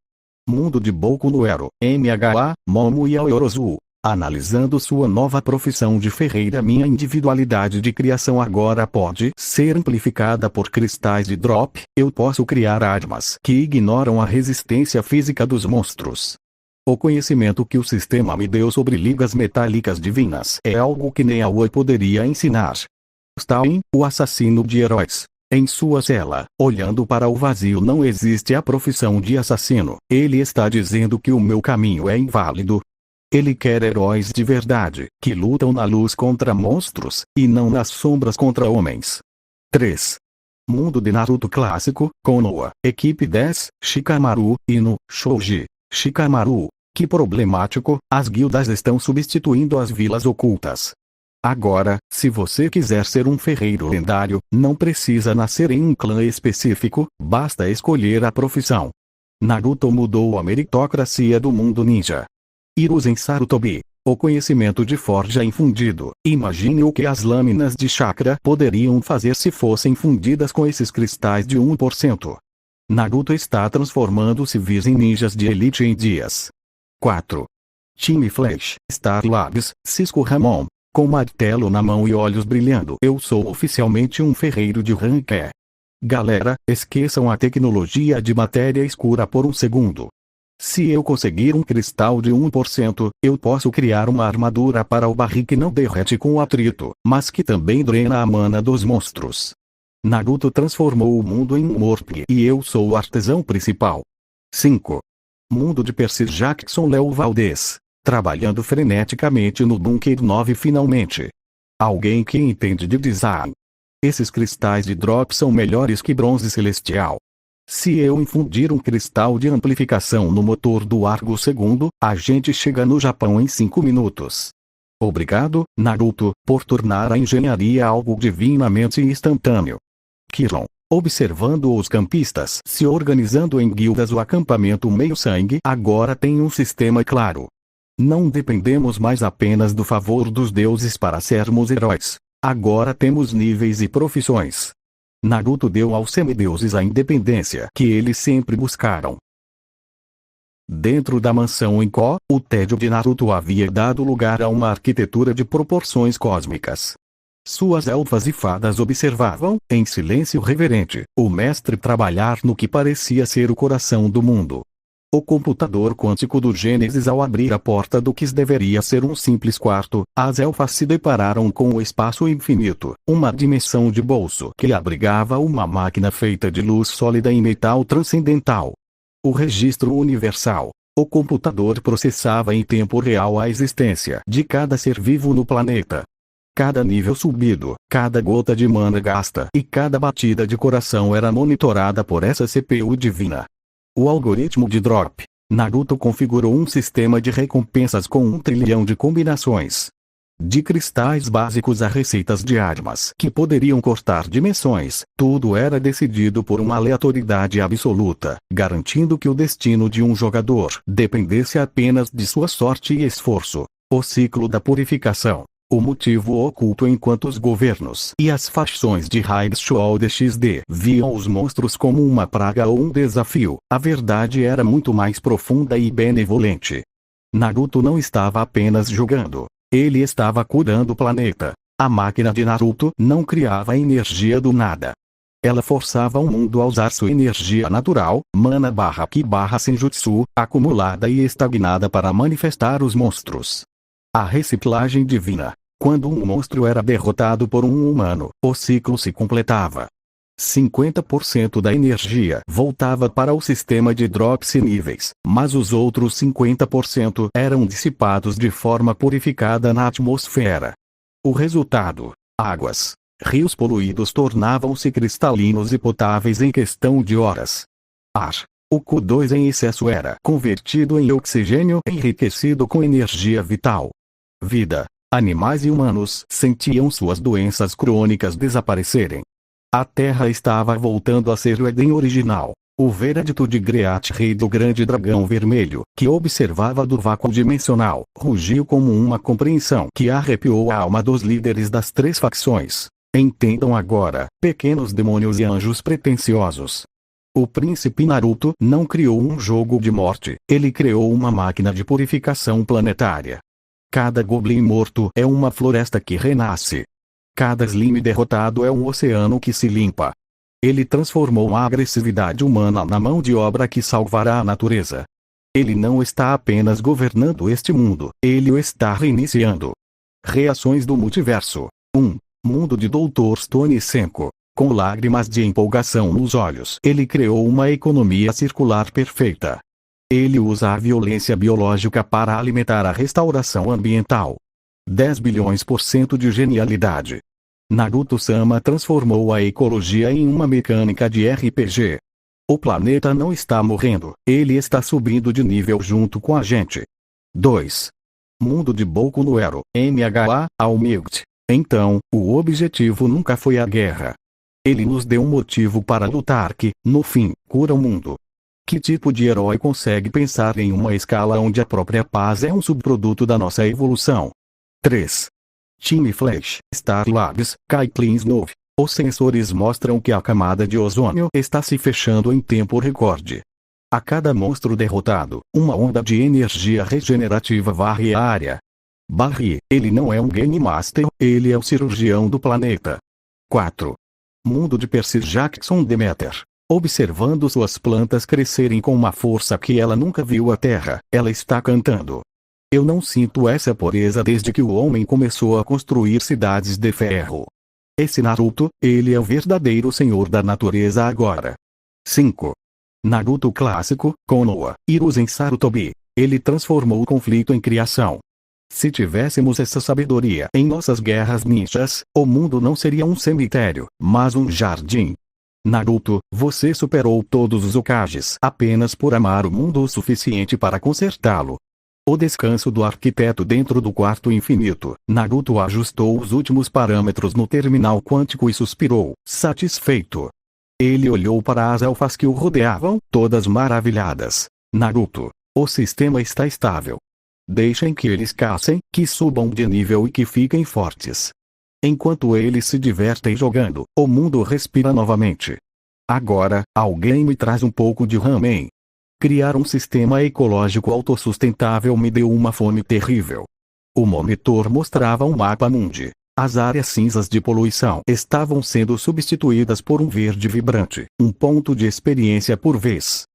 Mundo de Boku no Hero, MHA, Momo e Aoyorozu. Analisando sua nova profissão de ferreira, minha individualidade de criação agora pode ser amplificada por cristais de drop. Eu posso criar armas que ignoram a resistência física dos monstros. O conhecimento que o sistema me deu sobre ligas metálicas divinas é algo que nem a Oi poderia ensinar. Stalin, o assassino de heróis. Em sua cela, olhando para o vazio, não existe a profissão de assassino. Ele está dizendo que o meu caminho é inválido. Ele quer heróis de verdade, que lutam na luz contra monstros, e não nas sombras contra homens. 3. Mundo de Naruto clássico, Konoha, equipe 10, Shikamaru, Ino, Shoji. Shikamaru, que problemático, as guildas estão substituindo as vilas ocultas. Agora, se você quiser ser um ferreiro lendário, não precisa nascer em um clã específico, basta escolher a profissão. Naruto mudou a meritocracia do mundo ninja. Hiruzen Sarutobi, O conhecimento de forja infundido. Imagine o que as lâminas de chakra poderiam fazer se fossem fundidas com esses cristais de 1%. Naruto está transformando civis em ninjas de elite em dias. 4. Time Flash, Star Labs, Cisco Ramon. Com martelo na mão e olhos brilhando. Eu sou oficialmente um ferreiro de ranqué. Galera, esqueçam a tecnologia de matéria escura por um segundo. Se eu conseguir um cristal de 1%, eu posso criar uma armadura para o barril que não derrete com o atrito, mas que também drena a mana dos monstros. Naruto transformou o mundo em um morp e eu sou o artesão principal. 5. Mundo de Percy Jackson Léo Valdez. Trabalhando freneticamente no Bunker 9 finalmente. Alguém que entende de design. Esses cristais de drop são melhores que bronze celestial. Se eu infundir um cristal de amplificação no motor do Argo II, a gente chega no Japão em 5 minutos. Obrigado, Naruto, por tornar a engenharia algo divinamente instantâneo. Kiron. Observando os campistas se organizando em guildas, o acampamento meio-sangue agora tem um sistema claro. Não dependemos mais apenas do favor dos deuses para sermos heróis. Agora temos níveis e profissões. Naruto deu aos semideuses a independência que eles sempre buscaram. Dentro da mansão Enko, o tédio de Naruto havia dado lugar a uma arquitetura de proporções cósmicas. Suas elfas e fadas observavam, em silêncio reverente, o mestre trabalhar no que parecia ser o coração do mundo. O computador quântico do Gênesis, ao abrir a porta do que deveria ser um simples quarto, as elfas se depararam com o espaço infinito, uma dimensão de bolso que abrigava uma máquina feita de luz sólida em metal transcendental. O registro universal. O computador processava em tempo real a existência de cada ser vivo no planeta. Cada nível subido, cada gota de mana gasta e cada batida de coração era monitorada por essa CPU divina. O algoritmo de drop. Naruto configurou um sistema de recompensas com 1 trilhão de combinações. De cristais básicos a receitas de armas que poderiam cortar dimensões, tudo era decidido por uma aleatoriedade absoluta, garantindo que o destino de um jogador dependesse apenas de sua sorte e esforço. O ciclo da purificação. O motivo oculto. Enquanto os governos e as facções de Raid Shoulder XD viam os monstros como uma praga ou um desafio, a verdade era muito mais profunda e benevolente. Naruto não estava apenas jogando. Ele estava curando o planeta. A máquina de Naruto não criava energia do nada. Ela forçava o mundo a usar sua energia natural, mana/ki/senjutsu, acumulada e estagnada para manifestar os monstros. A reciclagem divina. Quando um monstro era derrotado por um humano, o ciclo se completava. 50% da energia voltava para o sistema de drops e níveis, mas os outros 50% eram dissipados de forma purificada na atmosfera. O resultado: águas, rios poluídos tornavam-se cristalinos e potáveis em questão de horas. Ar. O Q2 em excesso era convertido em oxigênio enriquecido com energia vital. Vida. Animais e humanos sentiam suas doenças crônicas desaparecerem. A Terra estava voltando a ser o Éden original. O veredito de Great, rei do grande dragão vermelho, que observava do vácuo dimensional, rugiu como uma compreensão que arrepiou a alma dos líderes das 3 facções. Entendam agora, pequenos demônios e anjos pretensiosos. O príncipe Naruto não criou um jogo de morte, ele criou uma máquina de purificação planetária. Cada goblin morto é uma floresta que renasce. Cada slime derrotado é um oceano que se limpa. Ele transformou a agressividade humana na mão de obra que salvará a natureza. Ele não está apenas governando este mundo, ele o está reiniciando. Reações do multiverso. 1. Mundo de Dr. Stone Senko. Com lágrimas de empolgação nos olhos, ele criou uma economia circular perfeita. Ele usa a violência biológica para alimentar a restauração ambiental. 10 bilhões % de genialidade. Naruto-sama transformou a ecologia em uma mecânica de RPG. O planeta não está morrendo, ele está subindo de nível junto com a gente. 2. Mundo de Boku no Hero, MHA, Almighty. Então, o objetivo nunca foi a guerra. Ele nos deu um motivo para lutar que, no fim, cura o mundo. Que tipo de herói consegue pensar em uma escala onde a própria paz é um subproduto da nossa evolução? 3. Time Flash, Star Labs, Kaitlins 9. Os sensores mostram que a camada de ozônio está se fechando em tempo recorde. A cada monstro derrotado, uma onda de energia regenerativa varre a área. Barry, ele não é um Game Master, ele é o cirurgião do planeta. 4. Mundo de Percy Jackson Demeter. Observando suas plantas crescerem com uma força que ela nunca viu à Terra, ela está cantando. Eu não sinto essa pureza desde que o homem começou a construir cidades de ferro. Esse Naruto, ele é o verdadeiro senhor da natureza agora. 5. Naruto clássico, Konoha, Hiruzen Sarutobi. Ele transformou o conflito em criação. Se tivéssemos essa sabedoria em nossas guerras ninjas, o mundo não seria um cemitério, mas um jardim. Naruto, você superou todos os Hokages apenas por amar o mundo o suficiente para consertá-lo. O descanso do arquiteto dentro do quarto infinito. Naruto ajustou os últimos parâmetros no terminal quântico e suspirou, satisfeito. Ele olhou para as elfas que o rodeavam, todas maravilhadas. Naruto, o sistema está estável. Deixem que eles caçem, que subam de nível e que fiquem fortes. Enquanto eles se divertem jogando, o mundo respira novamente. Agora, alguém me traz um pouco de ramen. Criar um sistema ecológico autossustentável me deu uma fome terrível. O monitor mostrava um mapa mundi. As áreas cinzas de poluição estavam sendo substituídas por um verde vibrante, um ponto de experiência por vez.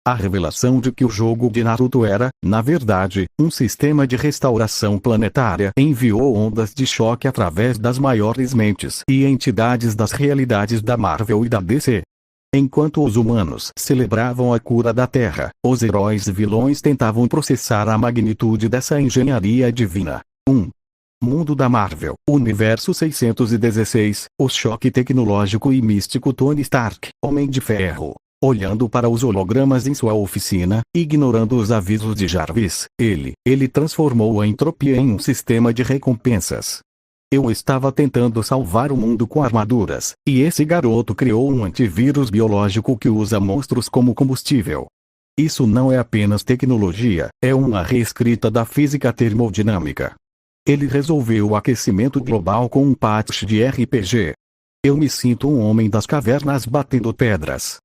A revelação de que o jogo de Naruto era, na verdade, um sistema de restauração planetária enviou ondas de choque através das maiores mentes e entidades das realidades da Marvel e da DC. Enquanto os humanos celebravam a cura da Terra, os heróis e vilões tentavam processar a magnitude dessa engenharia divina. 1. Mundo da Marvel, Universo 616, o choque tecnológico e místico. Tony Stark, Homem de Ferro, olhando para os hologramas em sua oficina, ignorando os avisos de Jarvis, ele transformou a entropia em um sistema de recompensas. Eu estava tentando salvar o mundo com armaduras, e esse garoto criou um antivírus biológico que usa monstros como combustível. Isso não é apenas tecnologia, é uma reescrita da física termodinâmica. Ele resolveu o aquecimento global com um patch de RPG. Eu me sinto um homem das cavernas batendo pedras.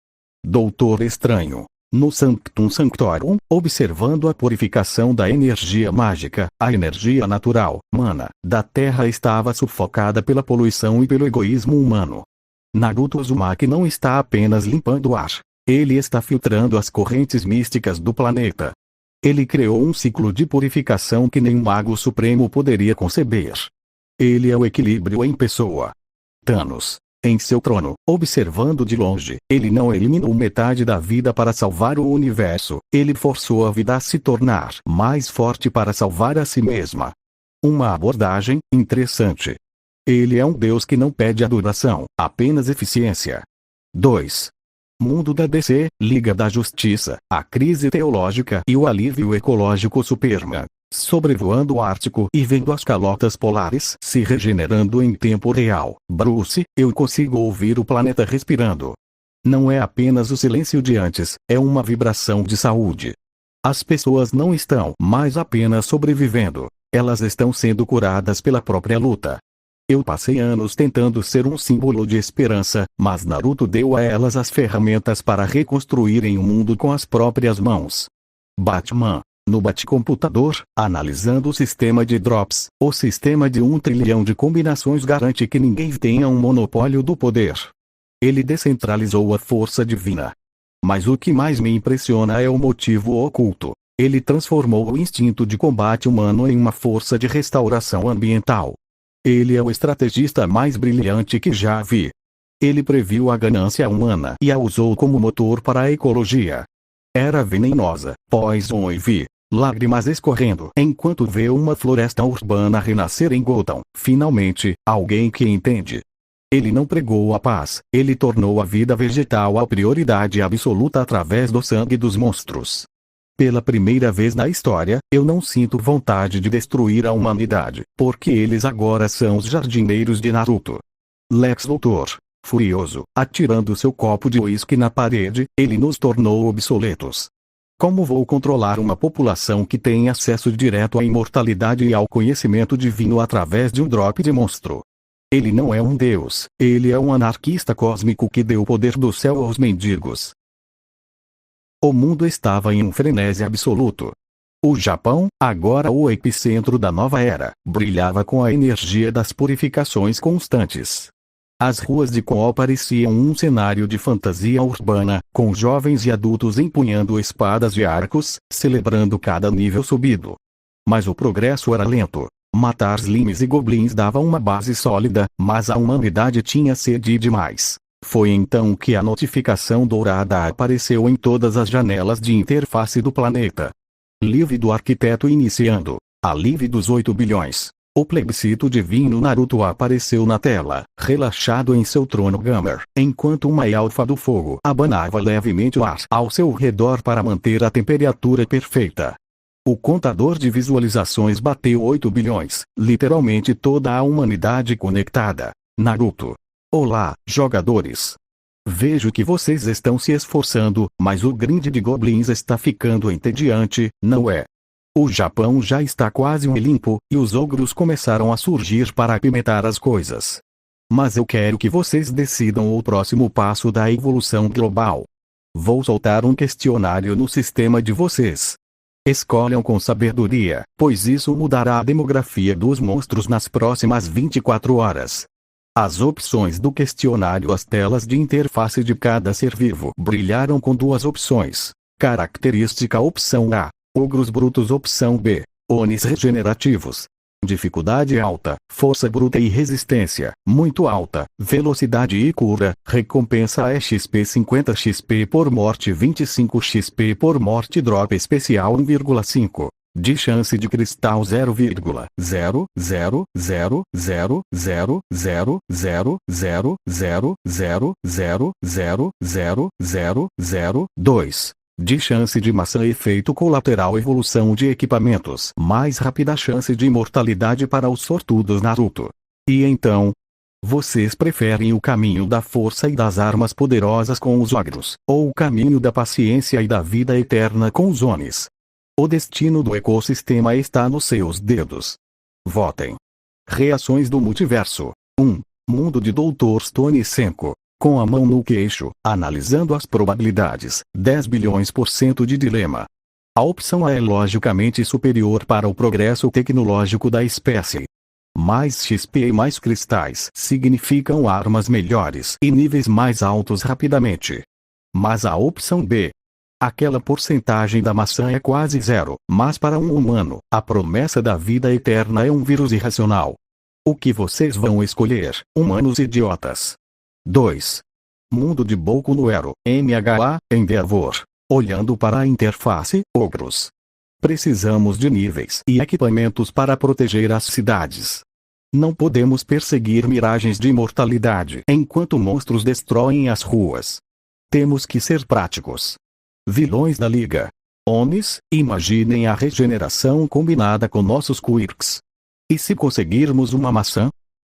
Doutor Estranho. No Sanctum Sanctorum, observando a purificação da energia mágica, a energia natural, mana, da Terra estava sufocada pela poluição e pelo egoísmo humano. Naruto Uzumaki não está apenas limpando o ar. Ele está filtrando as correntes místicas do planeta. Ele criou um ciclo de purificação que nenhum mago supremo poderia conceber. Ele é o equilíbrio em pessoa. Thanos. Em seu trono, observando de longe, ele não eliminou metade da vida para salvar o universo, ele forçou a vida a se tornar mais forte para salvar a si mesma. Uma abordagem interessante. Ele é um deus que não pede adoração, apenas eficiência. 2. Mundo da DC, Liga da Justiça, a crise teológica e o alívio ecológico. Superman, sobrevoando o Ártico e vendo as calotas polares se regenerando em tempo real. Bruce, eu consigo ouvir o planeta respirando. Não é apenas o silêncio de antes, é uma vibração de saúde. As pessoas não estão mais apenas sobrevivendo, elas estão sendo curadas pela própria luta. Eu passei anos tentando ser um símbolo de esperança, mas Naruto deu a elas as ferramentas para reconstruírem o mundo com as próprias mãos. Batman. No Batcomputador, analisando o sistema de drops, o sistema de 1 trilhão de combinações garante que ninguém tenha um monopólio do poder. Ele descentralizou a força divina. Mas o que mais me impressiona é o motivo oculto. Ele transformou o instinto de combate humano em uma força de restauração ambiental. Ele é o estrategista mais brilhante que já vi. Ele previu a ganância humana e a usou como motor para a ecologia. Era venenosa, Poison Ivy, lágrimas escorrendo enquanto vê uma floresta urbana renascer em Gotham. Finalmente, alguém que entende. Ele não pregou a paz, ele tornou a vida vegetal a prioridade absoluta através do sangue dos monstros. Pela primeira vez na história, eu não sinto vontade de destruir a humanidade, porque eles agora são os jardineiros de Naruto. Lex Luthor. Furioso, atirando seu copo de uísque na parede, ele nos tornou obsoletos. Como vou controlar uma população que tem acesso direto à imortalidade e ao conhecimento divino através de um drop de monstro? Ele não é um deus, ele é um anarquista cósmico que deu o poder do céu aos mendigos. O mundo estava em um frenesi absoluto. O Japão, agora o epicentro da nova era, brilhava com a energia das purificações constantes. As ruas de Konoha pareciam um cenário de fantasia urbana, com jovens e adultos empunhando espadas e arcos, celebrando cada nível subido. Mas o progresso era lento. Matar slimes e goblins dava uma base sólida, mas a humanidade tinha sede demais. Foi então que a notificação dourada apareceu em todas as janelas de interface do planeta. Live do arquiteto iniciando. A live dos 8 bilhões. O plebiscito divino Naruto apareceu na tela, relaxado em seu trono gamer, enquanto uma elfa do fogo abanava levemente o ar ao seu redor para manter a temperatura perfeita. O contador de visualizações bateu 8 bilhões, literalmente toda a humanidade conectada. Naruto. Olá, jogadores. Vejo que vocês estão se esforçando, mas o grind de goblins está ficando entediante, não é? O Japão já está quase limpo, e os ogros começaram a surgir para apimentar as coisas. Mas eu quero que vocês decidam o próximo passo da evolução global. Vou soltar um questionário no sistema de vocês. Escolham com sabedoria, pois isso mudará a demografia dos monstros nas próximas 24 horas. As opções do questionário. As telas de interface de cada ser vivo brilharam com duas opções. Característica opção A. Ogros brutos opção B. Onis regenerativos. Dificuldade alta, força bruta e resistência, muito alta, velocidade e cura, recompensa é XP 50 XP por morte 25 XP por morte drop especial 1,5. De chance de cristal 0,00000000000000002. De chance de maçã efeito colateral evolução de equipamentos mais rápida chance de imortalidade para os sortudos Naruto. E então? Vocês preferem o caminho da força e das armas poderosas com os ogros, ou o caminho da paciência e da vida eterna com os onis? O destino do ecossistema está nos seus dedos. Votem. Reações do multiverso. 1. Mundo de Dr. Stone 5. Com a mão no queixo, analisando as probabilidades, 10 bilhões % de dilema. A opção A é logicamente superior para o progresso tecnológico da espécie. Mais XP e mais cristais significam armas melhores e níveis mais altos rapidamente. Mas a opção B. Aquela porcentagem da maçã é quase zero, mas para um humano, a promessa da vida eterna é um vírus irracional. O que vocês vão escolher, humanos idiotas? 2. Mundo de Boku no Hero, MHA, Endeavor. Olhando para a interface, ogros. Precisamos de níveis e equipamentos para proteger as cidades. Não podemos perseguir miragens de imortalidade enquanto monstros destroem as ruas. Temos que ser práticos. Vilões da Liga. Onis, imaginem a regeneração combinada com nossos quirks. E se conseguirmos uma maçã?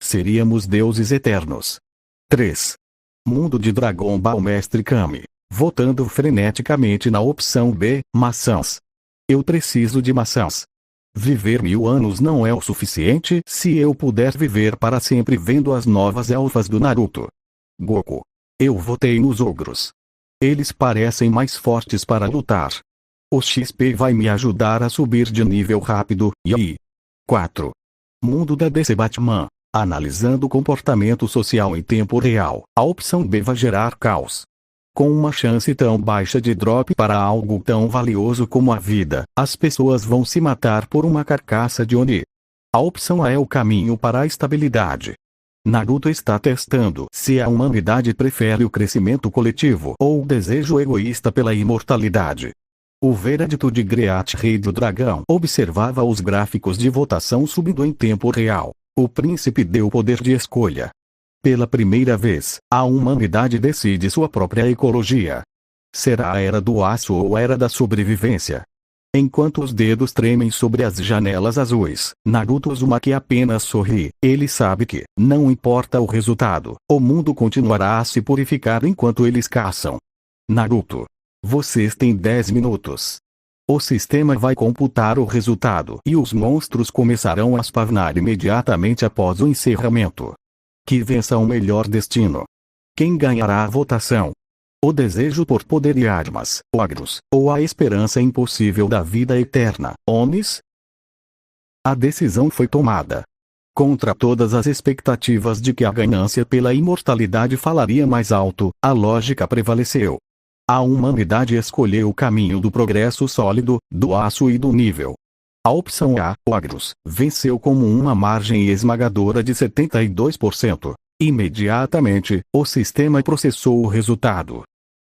Seríamos deuses eternos. 3. Mundo de Dragon Ball Mestre Kami. Votando freneticamente na opção B, maçãs. Eu preciso de maçãs. Viver 1000 anos não é o suficiente se eu puder viver para sempre vendo as novas elfas do Naruto. Goku. Eu votei nos ogros. Eles parecem mais fortes para lutar. O XP vai me ajudar a subir de nível rápido, e aí? 4. Mundo da DC Batman. Analisando o comportamento social em tempo real, a opção B vai gerar caos. Com uma chance tão baixa de drop para algo tão valioso como a vida, as pessoas vão se matar por uma carcaça de Oni. A opção A é o caminho para a estabilidade. Naruto está testando se a humanidade prefere o crescimento coletivo ou o desejo egoísta pela imortalidade. O veredito de Great Rei do Dragão observava os gráficos de votação subindo em tempo real. O príncipe deu poder de escolha. Pela primeira vez, a humanidade decide sua própria ecologia. Será a era do aço ou a era da sobrevivência? Enquanto os dedos tremem sobre as janelas azuis, Naruto Uzumaki apenas sorri. Ele sabe que, não importa o resultado, o mundo continuará a se purificar enquanto eles caçam. Naruto. Vocês têm 10 minutos. O sistema vai computar o resultado e os monstros começarão a spawnar imediatamente após o encerramento. Que vença o melhor destino. Quem ganhará a votação? O desejo por poder e armas, ogros, ou a esperança impossível da vida eterna, Onis? A decisão foi tomada. Contra todas as expectativas de que a ganância pela imortalidade falaria mais alto, a lógica prevaleceu. A humanidade escolheu o caminho do progresso sólido, do aço e do nível. A opção A, ogros, venceu como uma margem esmagadora de 72%. Imediatamente, o sistema processou o resultado.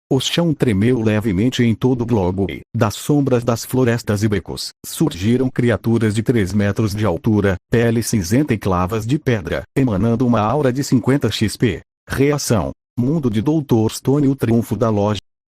O chão tremeu levemente em todo o globo e, das sombras das florestas e becos, surgiram criaturas de 3 metros de altura, pele cinzenta e clavas de pedra, emanando uma aura de 50 XP. Reação: Mundo de Dr. Stone. O triunfo da lógica